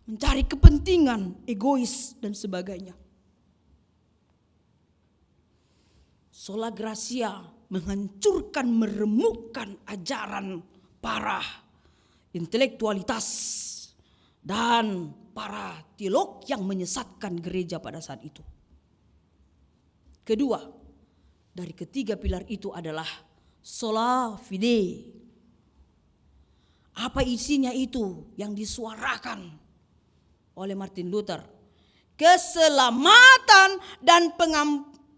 Mencari kepentingan, egois dan sebagainya. Sola gratia menghancurkan, meremukkan ajaran para intelektualitas dan para teolog yang menyesatkan gereja pada saat itu. Kedua, dari ketiga pilar itu adalah sola fide. Apa isinya itu yang disuarakan oleh Martin Luther? Keselamatan dan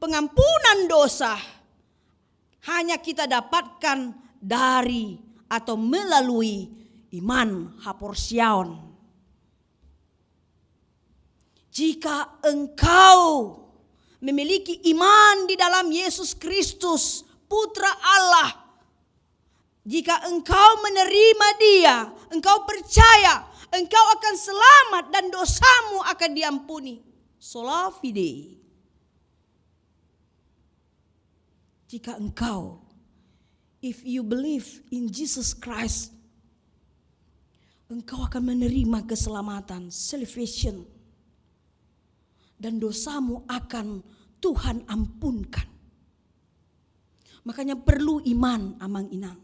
pengampunan dosa hanya kita dapatkan dari atau melalui iman haporsiaon. Jika engkau memiliki iman di dalam Yesus Kristus, Putra Allah, jika engkau menerima Dia, engkau percaya, engkau akan selamat dan dosamu akan diampuni. Sola fide. Jika engkau, if you believe in Jesus Christ, engkau akan menerima keselamatan, salvation. Dan dosamu akan Tuhan ampunkan. Makanya perlu iman, Amang Inang.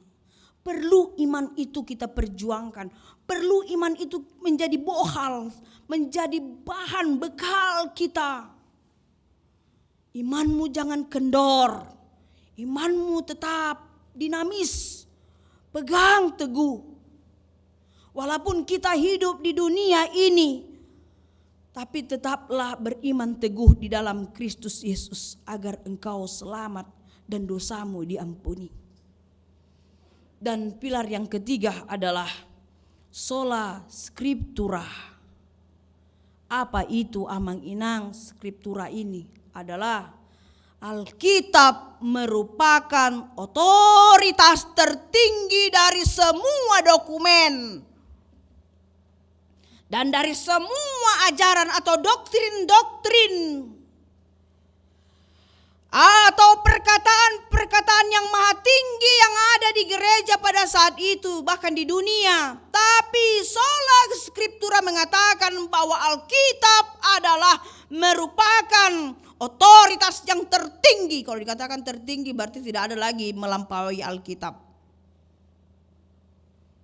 Perlu iman itu kita perjuangkan. Perlu iman itu menjadi bohal, menjadi bahan bekal kita. Imanmu jangan kendor. Imanmu tetap dinamis. Pegang teguh. Walaupun kita hidup di dunia ini, tapi tetaplah beriman teguh di dalam Kristus Yesus agar engkau selamat dan dosamu diampuni. Dan pilar yang ketiga adalah sola scriptura. Apa itu, Amang Inang? Scriptura ini adalah Alkitab merupakan otoritas tertinggi dari semua dokumen dan dari semua ajaran atau doktrin-doktrin atau perkataan-perkataan yang maha tinggi yang ada di gereja pada saat itu, bahkan di dunia. Tapi sola scriptura mengatakan bahwa Alkitab adalah merupakan otoritas yang tertinggi. Kalau dikatakan tertinggi berarti tidak ada lagi melampaui Alkitab,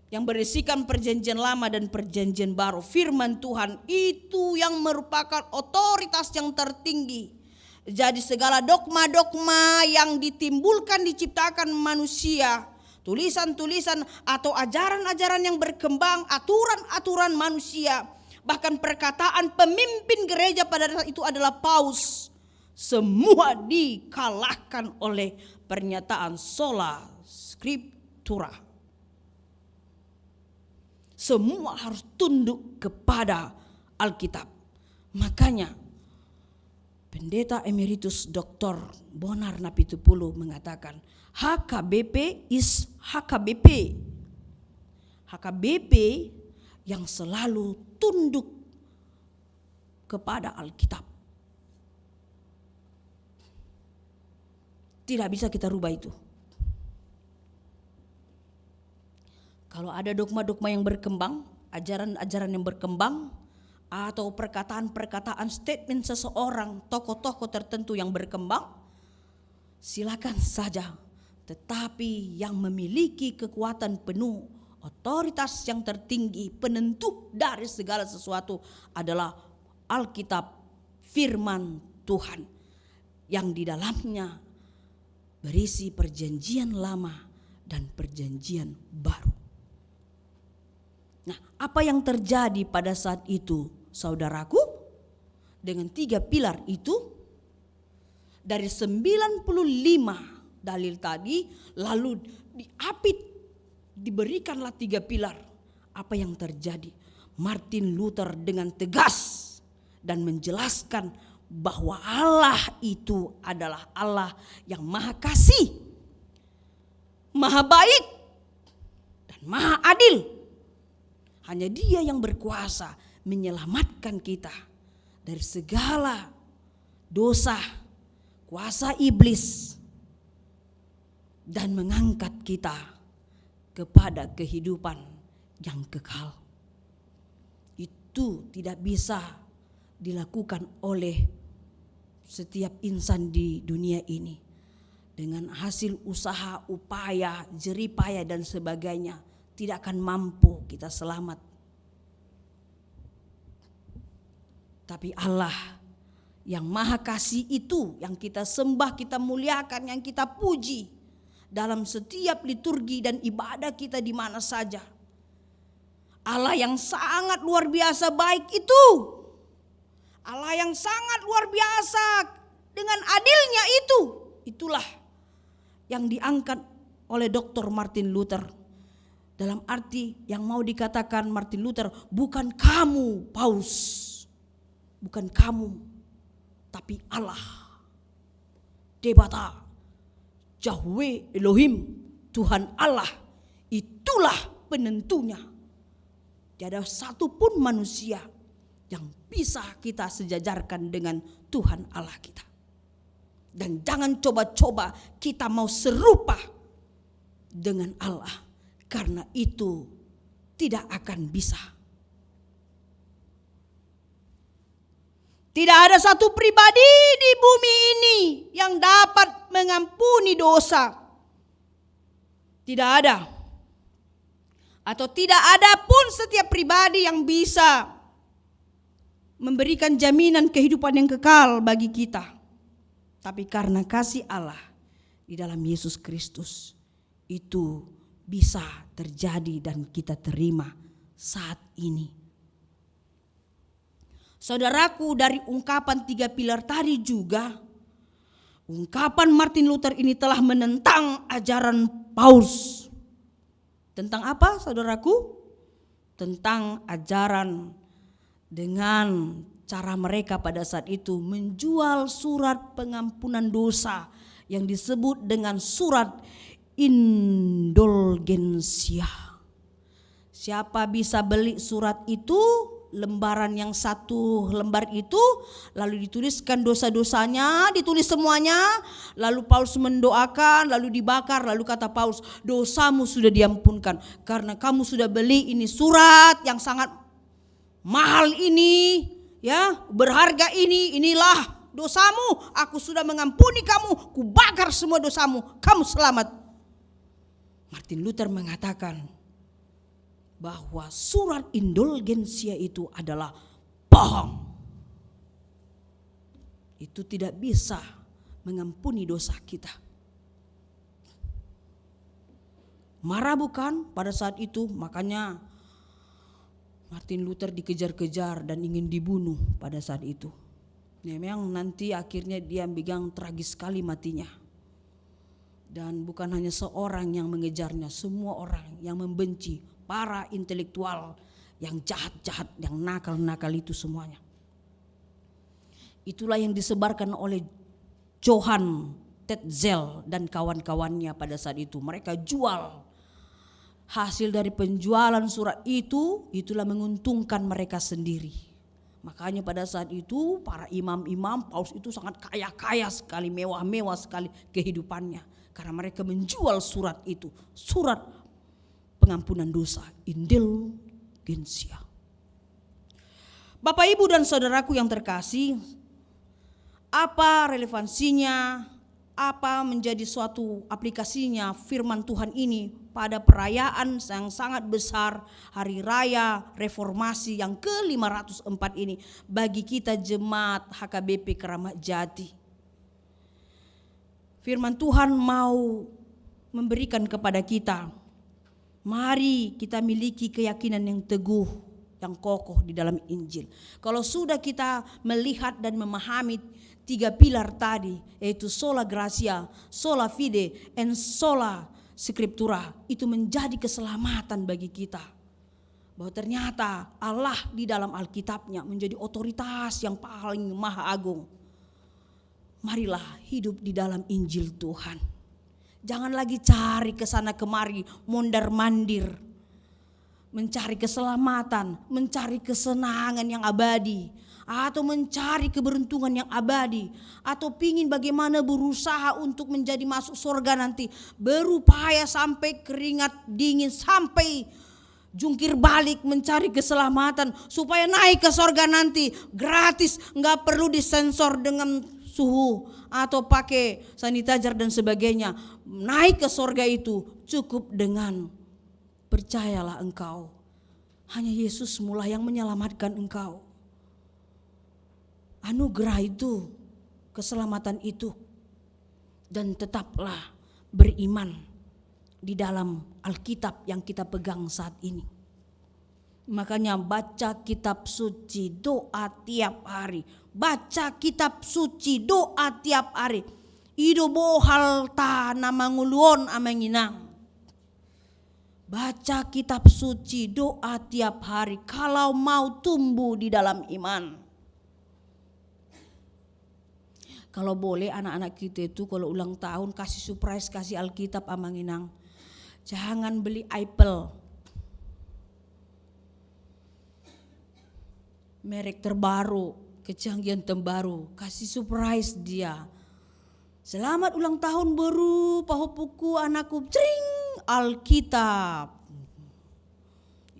yang berisikan perjanjian lama dan perjanjian baru. Firman Tuhan itu yang merupakan otoritas yang tertinggi. Jadi segala dogma-dogma yang ditimbulkan, diciptakan manusia, tulisan-tulisan atau ajaran-ajaran yang berkembang, aturan-aturan manusia, bahkan perkataan pemimpin gereja pada saat itu adalah paus, semua dikalahkan oleh pernyataan sola scriptura. Semua harus tunduk kepada Alkitab. Makanya Pendeta Emeritus Dr. Bonar Napitupulu mengatakan HKBP is HKBP. HKBP yang selalu tunduk kepada Alkitab. Tidak bisa kita rubah itu. Kalau ada dogma-dogma yang berkembang, ajaran-ajaran yang berkembang, atau perkataan-perkataan statement seseorang, tokoh-tokoh tertentu yang berkembang, silakan saja. Tetapi yang memiliki kekuatan penuh, otoritas yang tertinggi, penentu dari segala sesuatu adalah Alkitab, firman Tuhan, yang di dalamnya berisi perjanjian lama dan perjanjian baru. Nah, apa yang terjadi pada saat itu, saudaraku? Dengan 3 pilar itu, dari 95 dalil tadi, lalu diberikanlah 3 pilar. Apa yang terjadi? Martin Luther dengan tegas dan menjelaskan bahwa Allah itu adalah Allah yang maha kasih, maha baik, dan maha adil. Hanya Dia yang berkuasa menyelamatkan kita dari segala dosa, kuasa iblis, dan mengangkat kita kepada kehidupan yang kekal. Itu tidak bisa dilakukan oleh setiap insan di dunia ini dengan hasil usaha, upaya, jeripaya dan sebagainya. Tidak akan mampu kita selamat. Tapi Allah yang maha kasih itu yang kita sembah, kita muliakan, yang kita puji dalam setiap liturgi dan ibadah kita di mana saja. Allah yang sangat luar biasa baik itu, Allah yang sangat luar biasa dengan adilnya itu, itulah yang diangkat oleh Dr. Martin Luther. Dalam arti yang mau dikatakan Martin Luther, bukan kamu Paus, bukan kamu, tapi Allah, Debata, Yahweh Elohim, Tuhan Allah, itulah penentunya. Tiada satupun manusia yang bisa kita sejajarkan dengan Tuhan Allah kita. Dan jangan coba-coba kita mau serupa dengan Allah. Karena itu tidak akan bisa. Tidak ada satu pribadi di bumi ini yang dapat mengampuni dosa. Tidak ada. Atau tidak ada pun setiap pribadi yang bisa memberikan jaminan kehidupan yang kekal bagi kita. Tapi karena kasih Allah di dalam Yesus Kristus, itu bisa terjadi dan kita terima saat ini. Saudaraku, dari ungkapan 3 pilar tadi juga, ungkapan Martin Luther ini telah menentang ajaran Paulus. Tentang apa, saudaraku? Tentang ajaran dengan cara mereka pada saat itu menjual surat pengampunan dosa yang disebut dengan surat indulgensia. Siapa bisa beli surat itu, lembaran yang 1 lembar itu, lalu dituliskan dosa-dosanya, ditulis semuanya, lalu Paulus mendoakan, lalu dibakar, lalu kata Paulus, dosamu sudah diampunkan karena kamu sudah beli ini surat yang sangat mahal ini, ya, berharga ini, inilah dosamu, aku sudah mengampuni kamu, kubakar semua dosamu, kamu selamat. Martin Luther mengatakan bahwa surat indulgensia itu adalah bohong. Itu tidak bisa mengampuni dosa kita. Marah bukan pada saat itu, makanya Martin Luther dikejar-kejar dan ingin dibunuh pada saat itu. Memang nanti akhirnya dia bilang tragis sekali matinya. Dan bukan hanya seorang yang mengejarnya, semua orang yang membenci, para intelektual yang jahat-jahat, yang nakal-nakal itu semuanya. Itulah yang disebarkan oleh Johann Tetzel dan kawan-kawannya pada saat itu. Mereka jual. Hasil dari penjualan surat itu, itulah menguntungkan mereka sendiri. Makanya pada saat itu para imam-imam Paulus itu sangat kaya-kaya sekali, mewah-mewah sekali kehidupannya. Karena mereka menjual surat itu, surat pengampunan dosa, indulgensia. Bapak, Ibu, dan saudaraku yang terkasih, apa relevansinya, apa menjadi suatu aplikasinya firman Tuhan ini pada perayaan yang sangat besar, Hari Raya Reformasi yang ke-504 ini bagi kita jemaat HKBP Keramat Jati. Firman Tuhan mau memberikan kepada kita, mari kita miliki keyakinan yang teguh, yang kokoh di dalam Injil. Kalau sudah kita melihat dan memahami 3 pilar tadi, yaitu sola gratia, sola fide, and sola scriptura, itu menjadi keselamatan bagi kita. Bahwa ternyata Allah di dalam Alkitabnya menjadi otoritas yang paling maha agung. Marilah hidup di dalam Injil Tuhan. Jangan lagi cari kesana kemari, mondar-mandir, mencari keselamatan, mencari kesenangan yang abadi, atau mencari keberuntungan yang abadi, atau pingin bagaimana berusaha untuk menjadi masuk surga nanti, berupaya sampai keringat dingin, sampai jungkir balik mencari keselamatan supaya naik ke surga nanti gratis, nggak perlu disensor dengan suhu atau pakai sanitizer dan sebagainya. Naik ke surga itu cukup dengan percayalah engkau, hanya Yesus mula yang menyelamatkan engkau. Anugerah itu, keselamatan itu, dan tetaplah beriman di dalam Alkitab yang kita pegang saat ini. Makanya baca kitab suci, doa tiap hari. Baca kitab suci, doa tiap hari. Ido bohal ta namanguluon amanginang. Baca kitab suci, doa tiap hari kalau mau tumbuh di dalam iman. Kalau boleh anak-anak kita itu kalau ulang tahun kasih surprise, kasih Alkitab amanginang. Jangan beli Apple, merek terbaru, kecanggihan terbaru, kasih surprise dia. Selamat ulang tahun baru, pahopuku anakku, cering, Alkitab.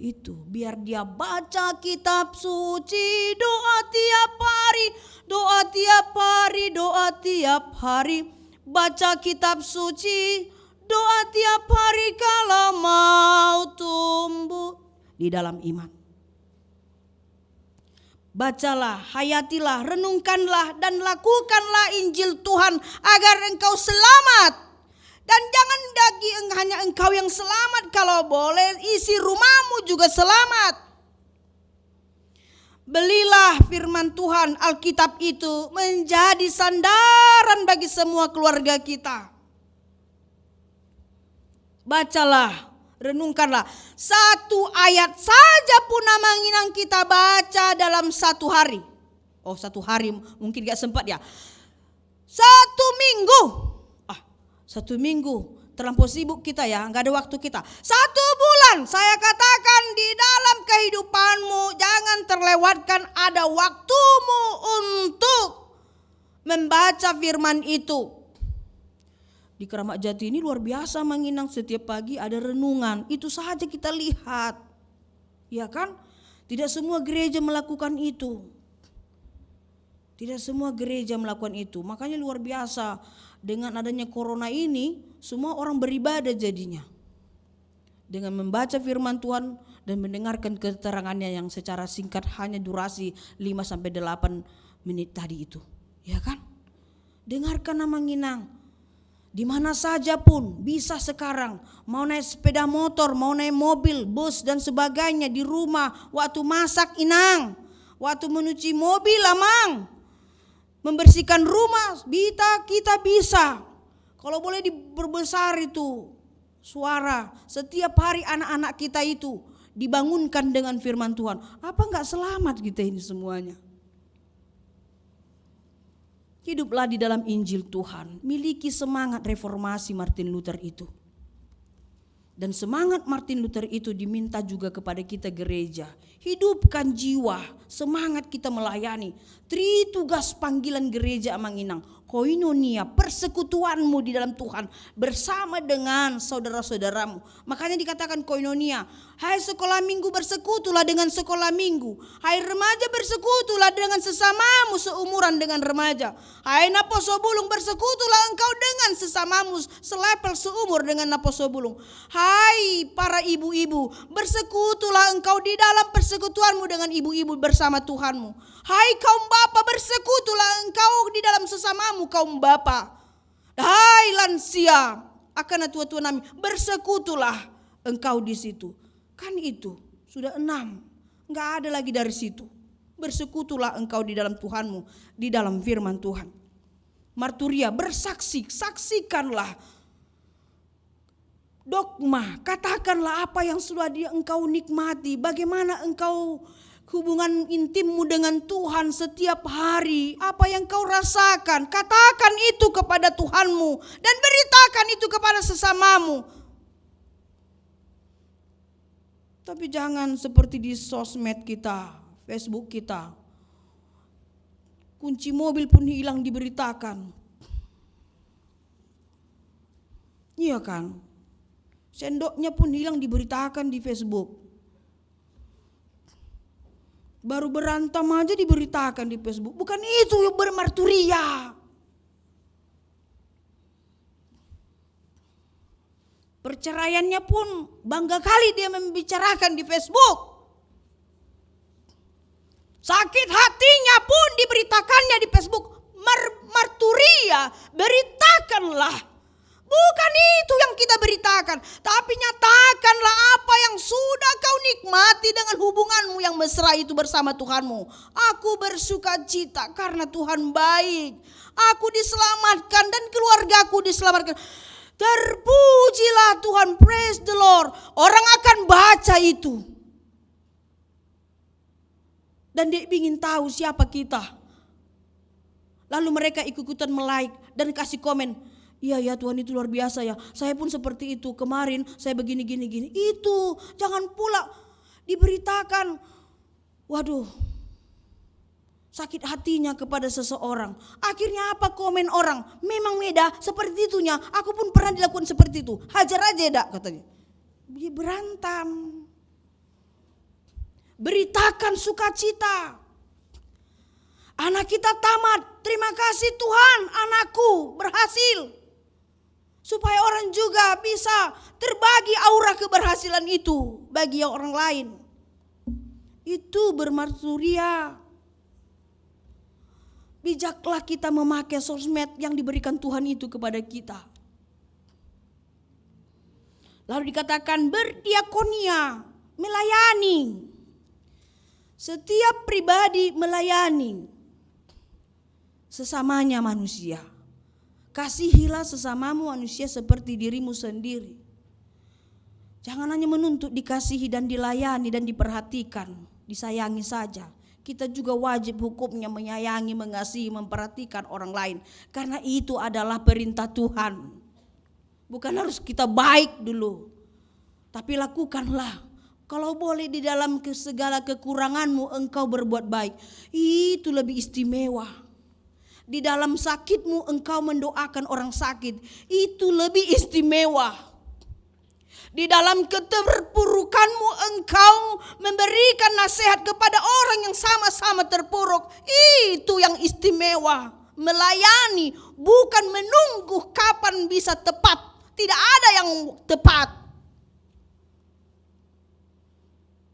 Itu biar dia baca kitab suci, doa tiap hari, doa tiap hari, doa tiap hari. Baca kitab suci, doa tiap hari kalau mau tumbuh di dalam iman. Bacalah, hayatilah, renungkanlah dan lakukanlah Injil Tuhan agar engkau selamat. Dan jangan hanya engkau yang selamat, kalau boleh isi rumahmu juga selamat. Belilah firman Tuhan, Alkitab itu menjadi sandaran bagi semua keluarga kita. Bacalah, renungkanlah. Satu ayat saja pun namanginang kita baca dalam satu hari. Oh, satu hari mungkin gak sempat ya. 1 minggu. 1 minggu terlampau sibuk kita ya, gak ada waktu kita. 1 bulan saya katakan di dalam kehidupanmu jangan terlewatkan ada waktumu untuk membaca firman itu. Di Keramat Jati ini luar biasa menginang, setiap pagi ada renungan. Itu saja kita lihat. Ya kan? Tidak semua gereja melakukan itu. Tidak semua gereja melakukan itu. Makanya luar biasa dengan adanya corona ini, semua orang beribadah jadinya. Dengan membaca firman Tuhan dan mendengarkan keterangannya yang secara singkat hanya durasi 5-8 menit tadi itu. Ya kan? Dengarkan namanginang. Di mana saja pun bisa sekarang, mau naik sepeda motor, mau naik mobil, bus dan sebagainya, di rumah, waktu masak inang, waktu menyuci mobil amang, membersihkan rumah kita bisa. Kalau boleh diperbesar itu suara, setiap hari anak-anak kita itu dibangunkan dengan firman Tuhan. Apa enggak selamat kita ini semuanya? Hiduplah di dalam Injil Tuhan. Miliki semangat reformasi Martin Luther itu. Dan semangat Martin Luther itu diminta juga kepada kita gereja. Hidupkan jiwa, semangat kita melayani. Tritugas panggilan gereja Amanginang. Koinonia, persekutuanmu di dalam Tuhan bersama dengan saudara-saudaramu. Makanya dikatakan koinonia. Hai sekolah minggu, bersekutulah dengan sekolah minggu. Hai remaja, bersekutulah dengan sesamamu seumuran dengan remaja. Hai naposobulung, bersekutulah engkau dengan sesamamu selepel seumur dengan naposobulung. Hai para ibu-ibu, bersekutulah engkau di dalam persekutuanmu dengan ibu-ibu bersama Tuhanmu. Hai kaum bapa, bersekutulah engkau di dalam sesamamu kaum bapa. Hai lansia, akan tua-tua nami, bersekutulah engkau di situ. Kan itu sudah 6, nggak ada lagi dari situ. Bersekutulah engkau di dalam Tuhanmu, di dalam firman Tuhan. Marturia, bersaksi, saksikanlah dogma, katakanlah apa yang sudah engkau nikmati, bagaimana engkau hubungan intimmu dengan Tuhan setiap hari, apa yang kau rasakan, katakan itu kepada Tuhanmu dan beritakan itu kepada sesamamu. Tapi jangan seperti di sosmed kita, Facebook kita, kunci mobil pun hilang diberitakan. Iya kan? Sendoknya pun hilang diberitakan di Facebook. Baru berantem aja diberitakan di Facebook. Bukan itu yang bermarturia. Perceraiannya pun bangga kali dia membicarakan di Facebook. Sakit hatinya pun diberitakannya di Facebook. Marturia, beritakanlah. Bukan itu yang kita beritakan, tapi nyatakanlah apa yang sudah kau nikmati dengan hubunganmu yang mesra itu bersama Tuhanmu. Aku bersuka cita karena Tuhan baik. Aku diselamatkan dan keluargaku diselamatkan. Terpujilah Tuhan, praise the Lord. Orang akan baca itu. Dan dia ingin tahu siapa kita. Lalu mereka ikut-ikutan melike dan kasih komen. Iya ya Tuhan, itu luar biasa ya. Saya pun seperti itu. Kemarin saya begini. Itu jangan pula diberitakan. Waduh, sakit hatinya kepada seseorang. Akhirnya apa komen orang? Memang Meda seperti itunya. Aku pun pernah dilakukan seperti itu. Hajar aja dak katanya. Dia berantem. Beritakan sukacita. Anak kita tamat. Terima kasih Tuhan, anakku berhasil. supaya orang juga bisa terbagi aura keberhasilan itu bagi orang lain. Itu bermarturia. Bijaklah kita memakai sosmed yang diberikan Tuhan itu kepada kita. Lalu dikatakan berdiakonia, melayani. Setiap pribadi melayani sesamanya manusia. Kasihilah sesamamu manusia seperti dirimu sendiri. Jangan hanya menuntut dikasihi dan dilayani dan diperhatikan, disayangi saja. Kita juga wajib hukumnya menyayangi, mengasihi, memperhatikan orang lain. Karena itu adalah perintah Tuhan. Bukan harus kita baik dulu, tapi lakukanlah. Kalau boleh di dalam segala kekuranganmu engkau berbuat baik, itu lebih istimewa. Di dalam sakitmu engkau mendoakan orang sakit, itu lebih istimewa. Di dalam keterpurukanmu engkau memberikan nasihat kepada orang yang sama-sama terpuruk, itu yang istimewa. Melayani bukan menunggu kapan bisa tepat, tidak ada yang tepat.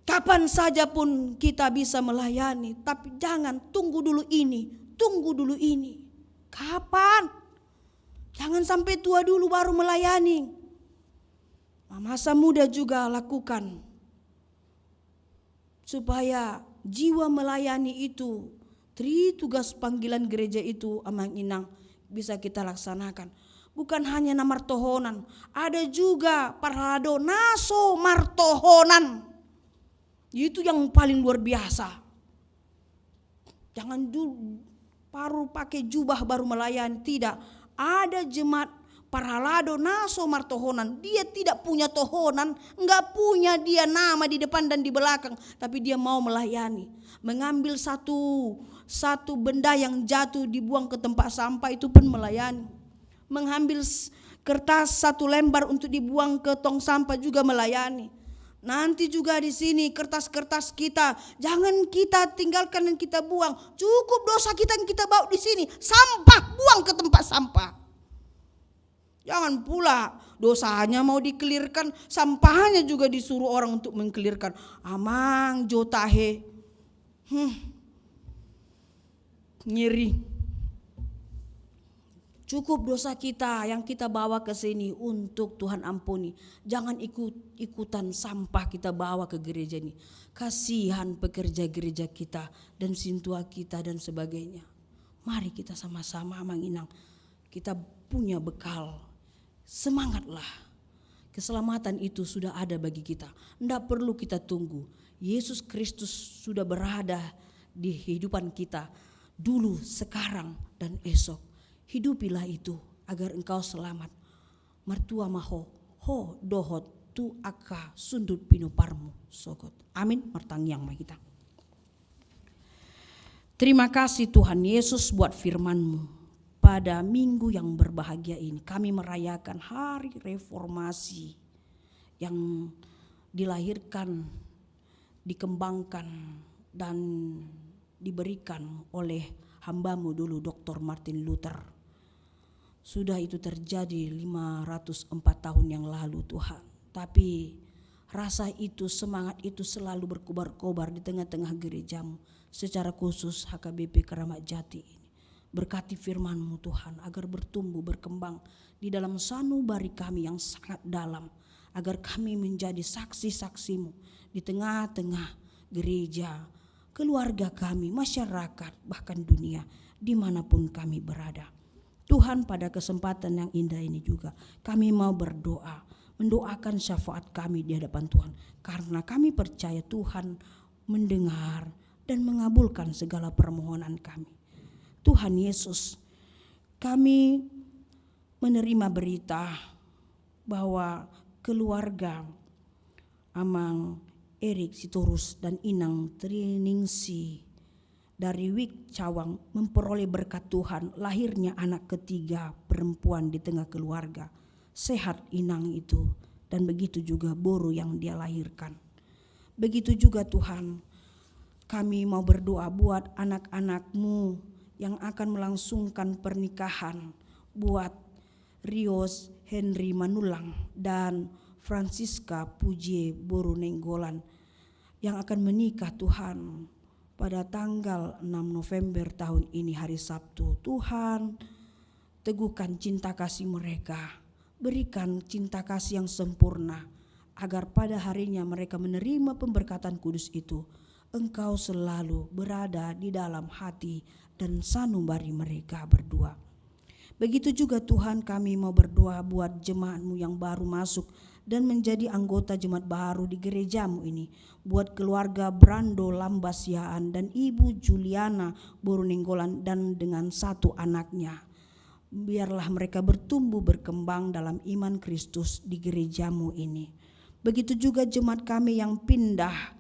Kapan saja pun kita bisa melayani, tapi jangan tunggu dulu ini, tunggu dulu ini. Kapan? Jangan sampai tua dulu baru melayani. Masa muda juga lakukan. Supaya jiwa melayani itu, tugas panggilan gereja itu Amang Inang bisa kita laksanakan. Bukan hanya namartohonan, ada juga paralado naso martohonan. Itu yang paling luar biasa. Jangan dulu baru pakai jubah baru melayani. Tidak. Ada jemaat paralado naso martohonan. Dia tidak punya tohonan. Enggak punya dia nama di depan dan di belakang. Tapi dia mau melayani. Mengambil satu benda yang jatuh dibuang ke tempat sampah itu pun melayani. Mengambil kertas 1 lembar untuk dibuang ke tong sampah juga melayani. Nanti juga di sini kertas-kertas kita jangan kita tinggalkan dan kita buang. Cukup dosa kita yang kita bawa di sini, sampah buang ke tempat sampah. Jangan pula dosanya mau dikelirkan, sampahnya juga disuruh orang untuk mengkelirkan. Amang jotahe, ngiri. Cukup dosa kita yang kita bawa ke sini untuk Tuhan ampuni. Jangan ikutan sampah kita bawa ke gereja ini. Kasihan pekerja gereja kita dan sintua kita dan sebagainya. Mari kita sama-sama menginang. Kita punya bekal. Semangatlah. Keselamatan itu sudah ada bagi kita. Tidak perlu kita tunggu. Yesus Kristus sudah berada di kehidupan kita. Dulu, sekarang, dan esok. Hidupilah itu agar engkau selamat. Martua maho ho dohot tu aka sundut pino parmu sogot. Amin. Martangyang kita. Terima kasih Tuhan Yesus buat firman-Mu. Pada minggu yang berbahagia ini kami merayakan hari reformasi yang dilahirkan, dikembangkan dan diberikan oleh hamba-Mu dulu Dr. Martin Luther. Sudah itu terjadi 504 tahun yang lalu Tuhan. Tapi rasa itu, semangat itu selalu berkobar-kobar di tengah-tengah gereja-Mu. Secara khusus HKBP Keramat Jati ini. Berkati firman-Mu Tuhan agar bertumbuh, berkembang di dalam sanubari kami yang sangat dalam. Agar kami menjadi saksi-saksi-Mu di tengah-tengah gereja, keluarga kami, masyarakat, bahkan dunia, dimanapun kami berada. Tuhan, pada kesempatan yang indah ini juga kami mau berdoa, mendoakan syafaat kami di hadapan Tuhan. Karena kami percaya Tuhan mendengar dan mengabulkan segala permohonan kami. Tuhan Yesus, kami menerima berita bahwa keluarga Amang Erik Sitorus dan Inang Triningsi dari Wik Cawang memperoleh berkat Tuhan, lahirnya anak ketiga perempuan di tengah keluarga. Sehat Inang itu dan begitu juga Boru yang dia lahirkan. Begitu juga Tuhan, kami mau berdoa buat anak-anak-Mu yang akan melangsungkan pernikahan, buat Rios Henry Manulang dan Francisca Pujie Boru Nenggolan yang akan menikah Tuhan pada tanggal 6 November tahun ini hari Sabtu. Tuhan, teguhkan cinta kasih mereka, berikan cinta kasih yang sempurna agar pada harinya mereka menerima pemberkatan kudus itu. Engkau selalu berada di dalam hati dan sanubari mereka berdua. Begitu juga Tuhan, kami mau berdoa buat jemaat-Mu yang baru masuk dan menjadi anggota jemaat baru di gereja-Mu ini. Buat keluarga Brando Lambasiaan dan Ibu Juliana Borunenggolan dan dengan 1 anaknya. Biarlah mereka bertumbuh berkembang dalam iman Kristus di gereja-Mu ini. Begitu juga jemaat kami yang pindah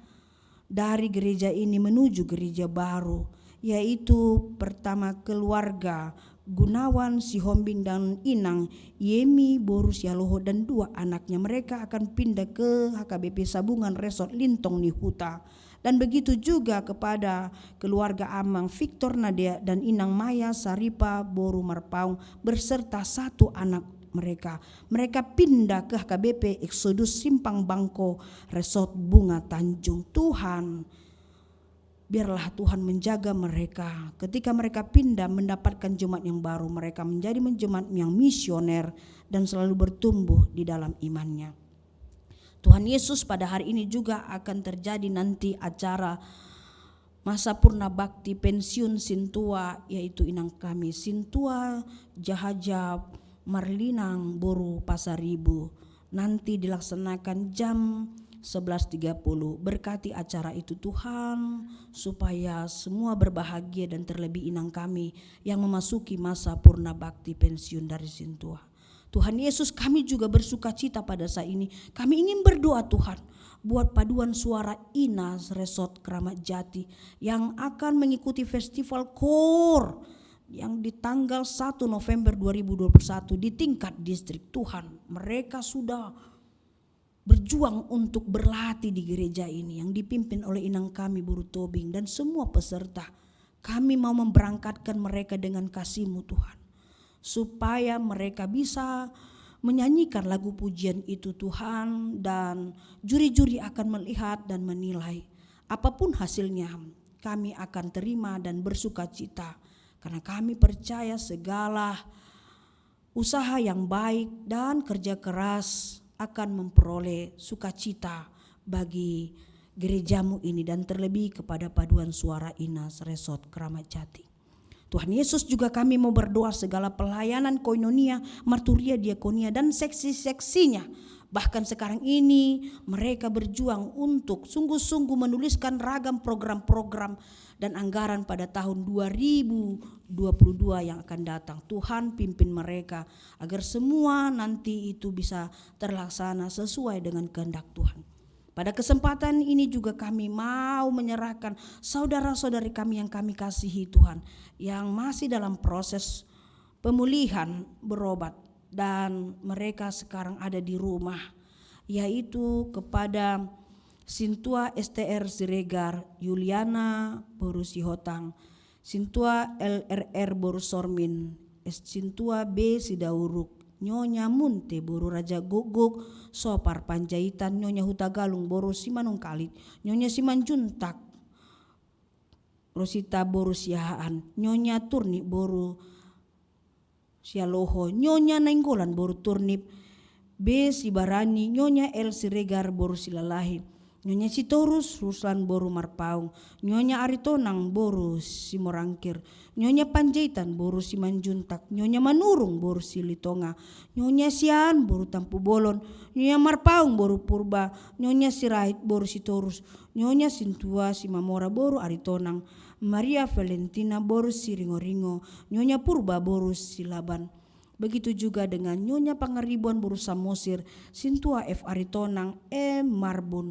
dari gereja ini menuju gereja baru, yaitu pertama keluarga Gunawan Sihombing dan Inang Yemi Boru Sialoho dan 2 anaknya. Mereka akan pindah ke HKBP Sabungan Resort Lintong Nihuta. Dan begitu juga kepada keluarga Amang Victor Nadia dan Inang Maya Saripa Boru Marpaung berserta 1 anak mereka. Mereka pindah ke HKBP Exodus Simpang Bangko Resort Bunga Tanjung. Tuhan, biarlah Tuhan menjaga mereka. Ketika mereka pindah mendapatkan jemaat yang baru, mereka menjadi jemaat yang misioner dan selalu bertumbuh di dalam imannya. Tuhan Yesus, pada hari ini juga akan terjadi nanti acara masa purna bakti pensiun Sintua, yaitu inang kami Sintua Jahaja Marlinang Boru Pasaribu. Nanti dilaksanakan jam 11.30. Berkati acara itu Tuhan, supaya semua berbahagia dan terlebih inang kami yang memasuki masa purna bakti pensiun dari Sintua. Tuhan Yesus, kami juga bersuka cita pada saat ini. Kami ingin berdoa Tuhan buat paduan suara Inas Resort Keramat Jati yang akan mengikuti festival KOR yang di tanggal 1 November 2021 di tingkat distrik. Tuhan, mereka sudah berjuang untuk berlatih di gereja ini yang dipimpin oleh inang kami Boru Tobing dan semua peserta. Kami mau memberangkatkan mereka dengan kasih-Mu Tuhan, supaya mereka bisa menyanyikan lagu pujian itu Tuhan, dan juri-juri akan melihat dan menilai. Apapun hasilnya kami akan terima dan bersuka cita, karena kami percaya segala usaha yang baik dan kerja keras akan memperoleh sukacita bagi gereja-Mu ini dan terlebih kepada paduan suara Inas Resort Keramat Jati. Tuhan Yesus, juga kami mau berdoa segala pelayanan koinonia, marturia, diakonia dan seksi-seksinya. Bahkan sekarang ini mereka berjuang untuk sungguh-sungguh menuliskan ragam program-program dan anggaran pada tahun 2022 yang akan datang. Tuhan, pimpin mereka agar semua nanti itu bisa terlaksana sesuai dengan kehendak Tuhan. Pada kesempatan ini juga kami mau menyerahkan saudara-saudari kami yang kami kasihi Tuhan, yang masih dalam proses pemulihan berobat dan mereka sekarang ada di rumah, yaitu kepada Sintua STR Siregar, Yuliana Boru Sihotang, Sintua LRR Boru Sormin, Sintua B Sidauruk, Nyonya Munte Boru Raja Guguk, Sopar Panjaitan, Nyonya Hutagalung Boru Simanungkalit, Nyonya Simanjuntak Rosita Boru Siahaan, Nyonya Turni Boru Sialoho, Nyonya Nainggolan Boru Turnip, B Sibarani, Nyonya El Siregar Boru Silalahi, Nyonya Sitorus Ruslan Boru Marpaung, Nyonya Aritonang Boru Simorangkir, Nyonya Panjaitan Boru Simanjuntak, Nyonya Manurung Boru Silitonga, Nyonya Sian Boru Tampu Bolon, Nyonya Marpaung Boru Purba, Nyonya Sirait Boru Sitorus, Nyonya Sintua Simamora Boru Aritonang, Maria Valentina Boru Siringoringo, Nyonya Purba Boru Silaban. Begitu juga dengan Nyonya Pangaribuan Boru Samosir, Sintua F Aritonang, Marbun,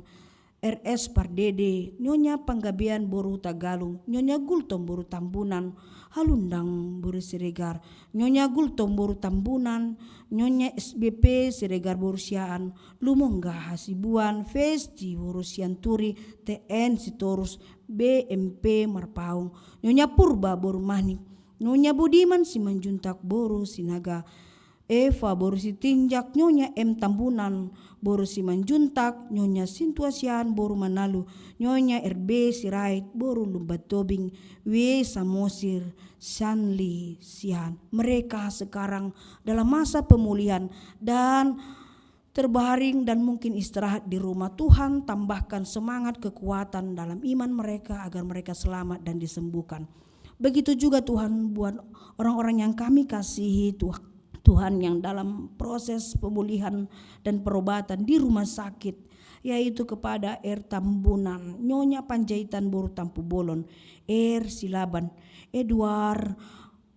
RS Pardede, Nyonya Panggabean Boru Tagalung, Nyonya Gultom Boru Tambunan, Halundang Boru Siregar, Nyonya Gultom Boru Tambunan, Nyonya SBP Siregar Boru Siaan, Lumongga Hasibuan, Festi Boru Sianturi, TN Sitorus, BMP Marpaung, Nyonya Purba Boru Mahnik, Nyonya Budiman Simanjuntak Boru Sinaga, Eva boru si tinjak nyonya M Tambunan, boru si manjuntak nyonya Sintuasian boru manalu, nyonya RB Sirait boru lumbat tobing, we Samosir Shanli Sian. Mereka sekarang dalam masa pemulihan dan terbaring dan mungkin istirahat di rumah. Tuhan tambahkan semangat kekuatan dalam iman mereka agar mereka selamat dan disembuhkan. Begitu juga Tuhan buat orang-orang yang kami kasihi, Tuhan yang dalam proses pemulihan dan perobatan di rumah sakit, yaitu kepada R Tambunan, Nyonya Panjaitan boru Tampu Bolon, R Silaban, Edward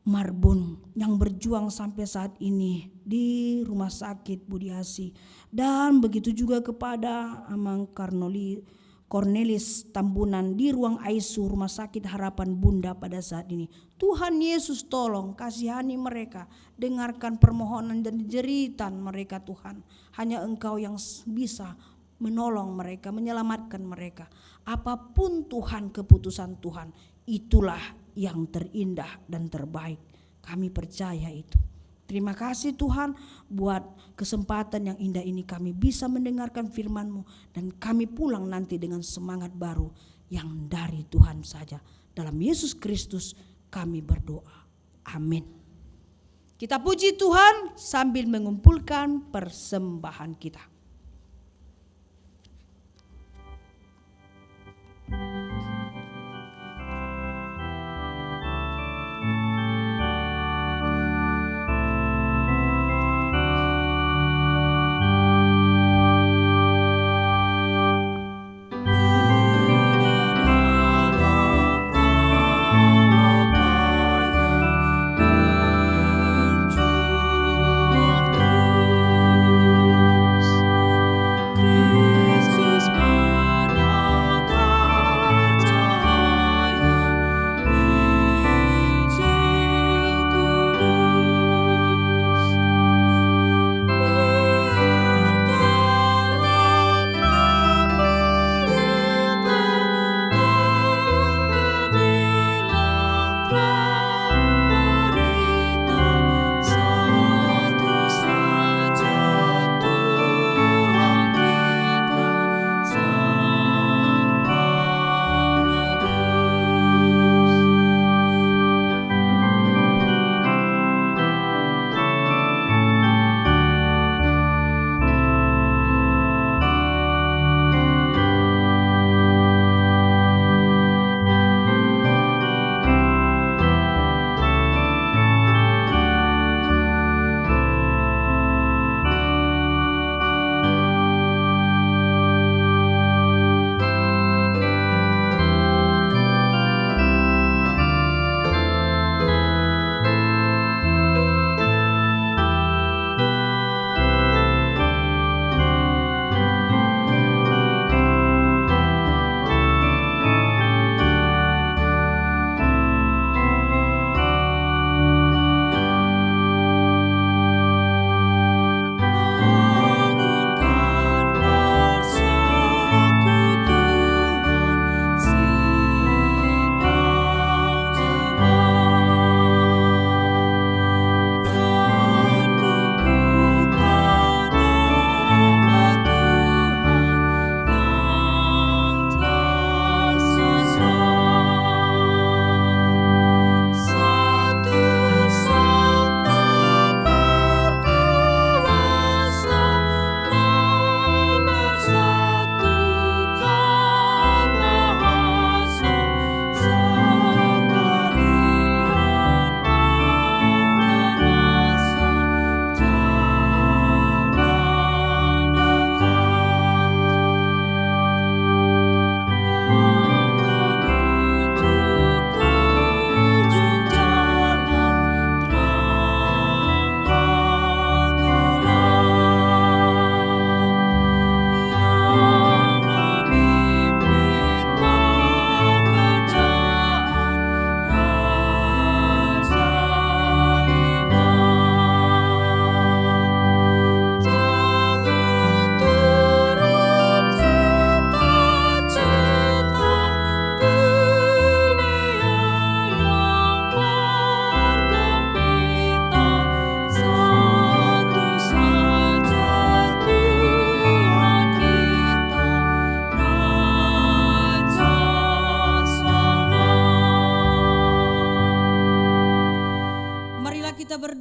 Marbun yang berjuang sampai saat ini di rumah sakit Budiasi, dan begitu juga kepada Amang Cornelis Tambunan di ruang ICU Rumah Sakit Harapan Bunda pada saat ini. Tuhan Yesus tolong kasihani mereka, dengarkan permohonan dan jeritan mereka Tuhan. Hanya Engkau yang bisa menolong mereka, menyelamatkan mereka. Apapun Tuhan, keputusan Tuhan, itulah yang terindah dan terbaik. Kami percaya itu. Terima kasih Tuhan buat kesempatan yang indah ini kami bisa mendengarkan firman-Mu dan kami pulang nanti dengan semangat baru yang dari Tuhan saja. Dalam Yesus Kristus kami berdoa. Amin. Kita puji Tuhan sambil mengumpulkan persembahan kita.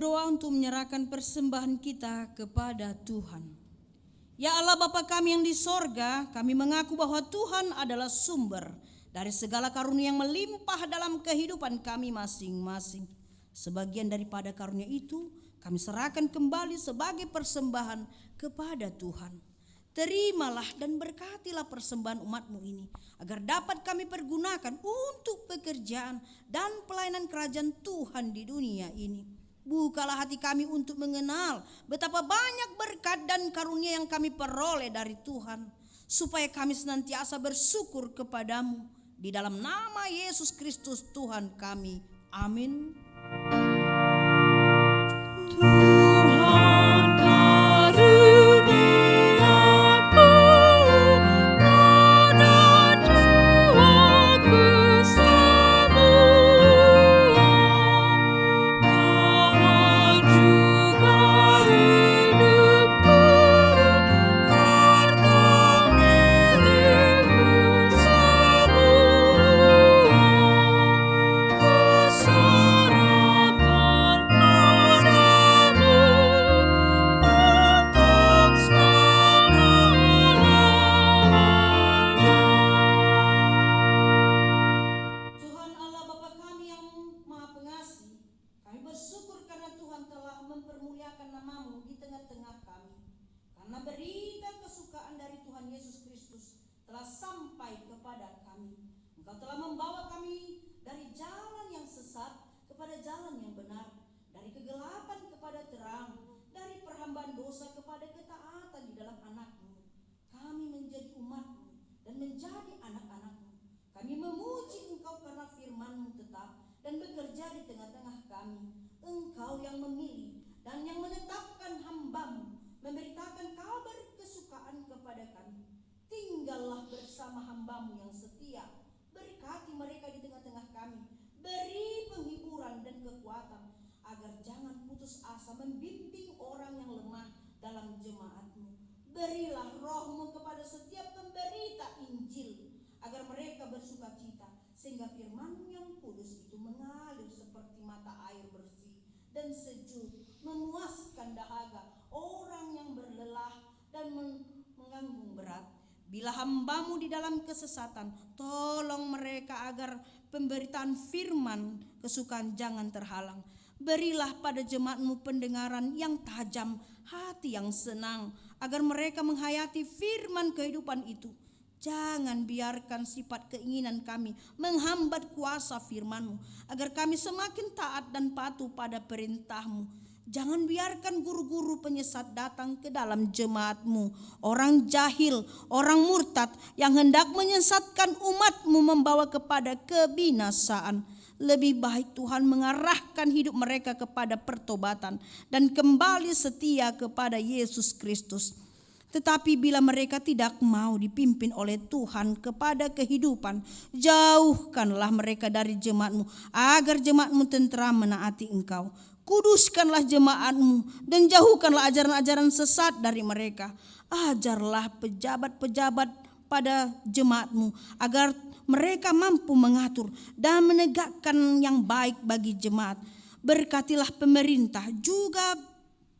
berdoa untuk menyerahkan persembahan kita kepada Tuhan. Ya Allah Bapa kami yang di sorga, kami mengaku bahwa Tuhan adalah sumber dari segala karunia yang melimpah dalam kehidupan kami masing-masing. Sebagian daripada karunia itu kami serahkan kembali sebagai persembahan kepada Tuhan. Terimalah dan berkatilah persembahan umat-Mu ini, agar dapat kami pergunakan untuk pekerjaan dan pelayanan kerajaan Tuhan di dunia ini. Bukalah hati kami untuk mengenal betapa banyak berkat dan karunia yang kami peroleh dari Tuhan, supaya kami senantiasa bersyukur kepadamu. Di dalam nama Yesus Kristus Tuhan kami. Amin. Tuhan karuniamu, roda Tuhan kesemuan, bawa juga hidupku, harta milikku semua, kuserahkan padamu untuk selama-lamanya. Tuhan Allah Bapa kami yang Maha Pengasih, kami bersyukur karena Tuhan telah mempermuliakan nama-Mu di tengah-tengah kami. Karena berita kesukaan dari Tuhan Yesus Kristus telah sampai kepada kami. Engkau telah membawa kami dari jalan yang sesat kepada jalan yang benar, dari kegelapan kepada terang, dari perhambaan dosa kepada ketaatan di dalam anak-Mu. Kami menjadi umat-Mu dan menjadi anak-anak-Mu. Kami memuji Engkau karena firman-Mu tetap dan bekerja di tengah-tengah kami. Engkau yang memilih dan yang menetapkan hamba-Mu, memberitakan kabar kesukaan kepada kami. Tinggallah bersama hamba-Mu yang setia. Berkati mereka di tengah-tengah kami. Beri penghiburan dan kekuatan, agar jangan putus asa membimbing orang yang lemah dalam jemaat-Mu. Berilah Roh-Mu kepada setiap pemberita Injil, agar mereka bersuka cita, sehingga firman-Mu yang kudus itu mengalir seperti mata air bersih dan sejuk, memuaskan dahaga orang yang berlelah dan menganggung berat. Bila hamba-Mu di dalam kesesatan, tolong mereka agar pemberitaan firman kesukaan jangan terhalang. Berilah pada jemaat-Mu pendengaran yang tajam, hati yang senang, agar mereka menghayati firman kehidupan itu. Jangan biarkan sifat keinginan kami menghambat kuasa firman-Mu, agar kami semakin taat dan patuh pada perintah-Mu. Jangan biarkan guru-guru penyesat datang ke dalam jemaat-Mu, orang jahil, orang murtad yang hendak menyesatkan umat-Mu membawa kepada kebinasaan. Lebih baik Tuhan mengarahkan hidup mereka kepada pertobatan dan kembali setia kepada Yesus Kristus. Tetapi bila mereka tidak mau dipimpin oleh Tuhan kepada kehidupan, jauhkanlah mereka dari jemaat-Mu, agar jemaat-Mu tenteram menaati Engkau. Kuduskanlah jemaat-Mu dan jauhkanlah ajaran-ajaran sesat dari mereka. Ajarlah pejabat-pejabat pada jemaat-Mu, agar mereka mampu mengatur dan menegakkan yang baik bagi jemaat. Berkatilah pemerintah, juga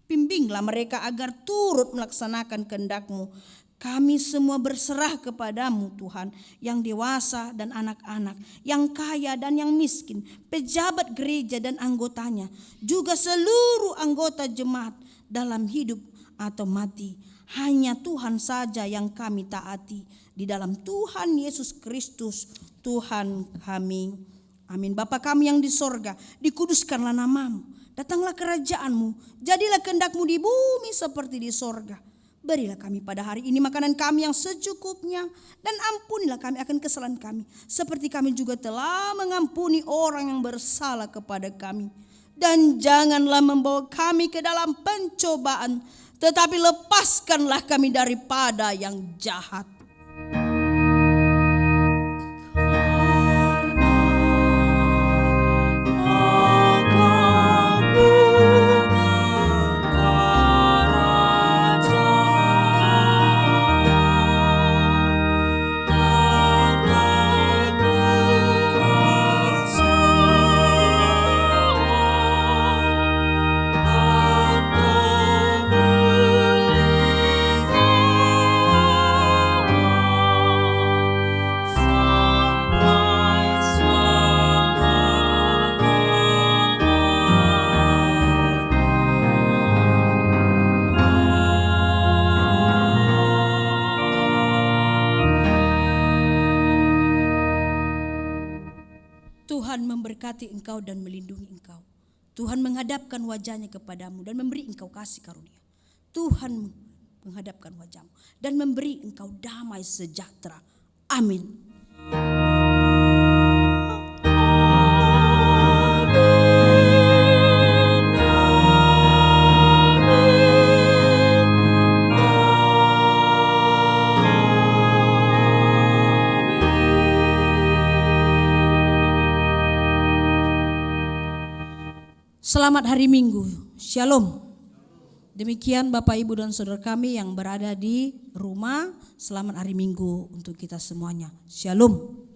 bimbinglah mereka agar turut melaksanakan kehendak-Mu. Kami semua berserah kepadamu Tuhan, yang dewasa dan anak-anak, yang kaya dan yang miskin, pejabat gereja dan anggotanya, juga seluruh anggota jemaat dalam hidup atau mati. Hanya Tuhan saja yang kami taati, di dalam Tuhan Yesus Kristus Tuhan kami. Amin. Bapa kami yang di sorga, dikuduskanlah nama-Mu. Datanglah kerajaan-Mu, jadilah kehendak-Mu di bumi seperti di sorga. Berilah kami pada hari ini makanan kami yang secukupnya, dan ampunilah kami akan kesalahan kami, seperti kami juga telah mengampuni orang yang bersalah kepada kami. Dan janganlah membawa kami ke dalam pencobaan, tetapi lepaskanlah kami daripada yang jahat. Tuhan memberkati engkau dan melindungi engkau. Tuhan menghadapkan wajahnya kepadamu dan memberi engkau kasih karunia. Tuhan menghadapkan wajahmu dan memberi engkau damai sejahtera. Amin. Selamat hari Minggu. Shalom. Demikian Bapak Ibu dan Saudara kami yang berada di rumah. Selamat hari Minggu untuk kita semuanya. Shalom.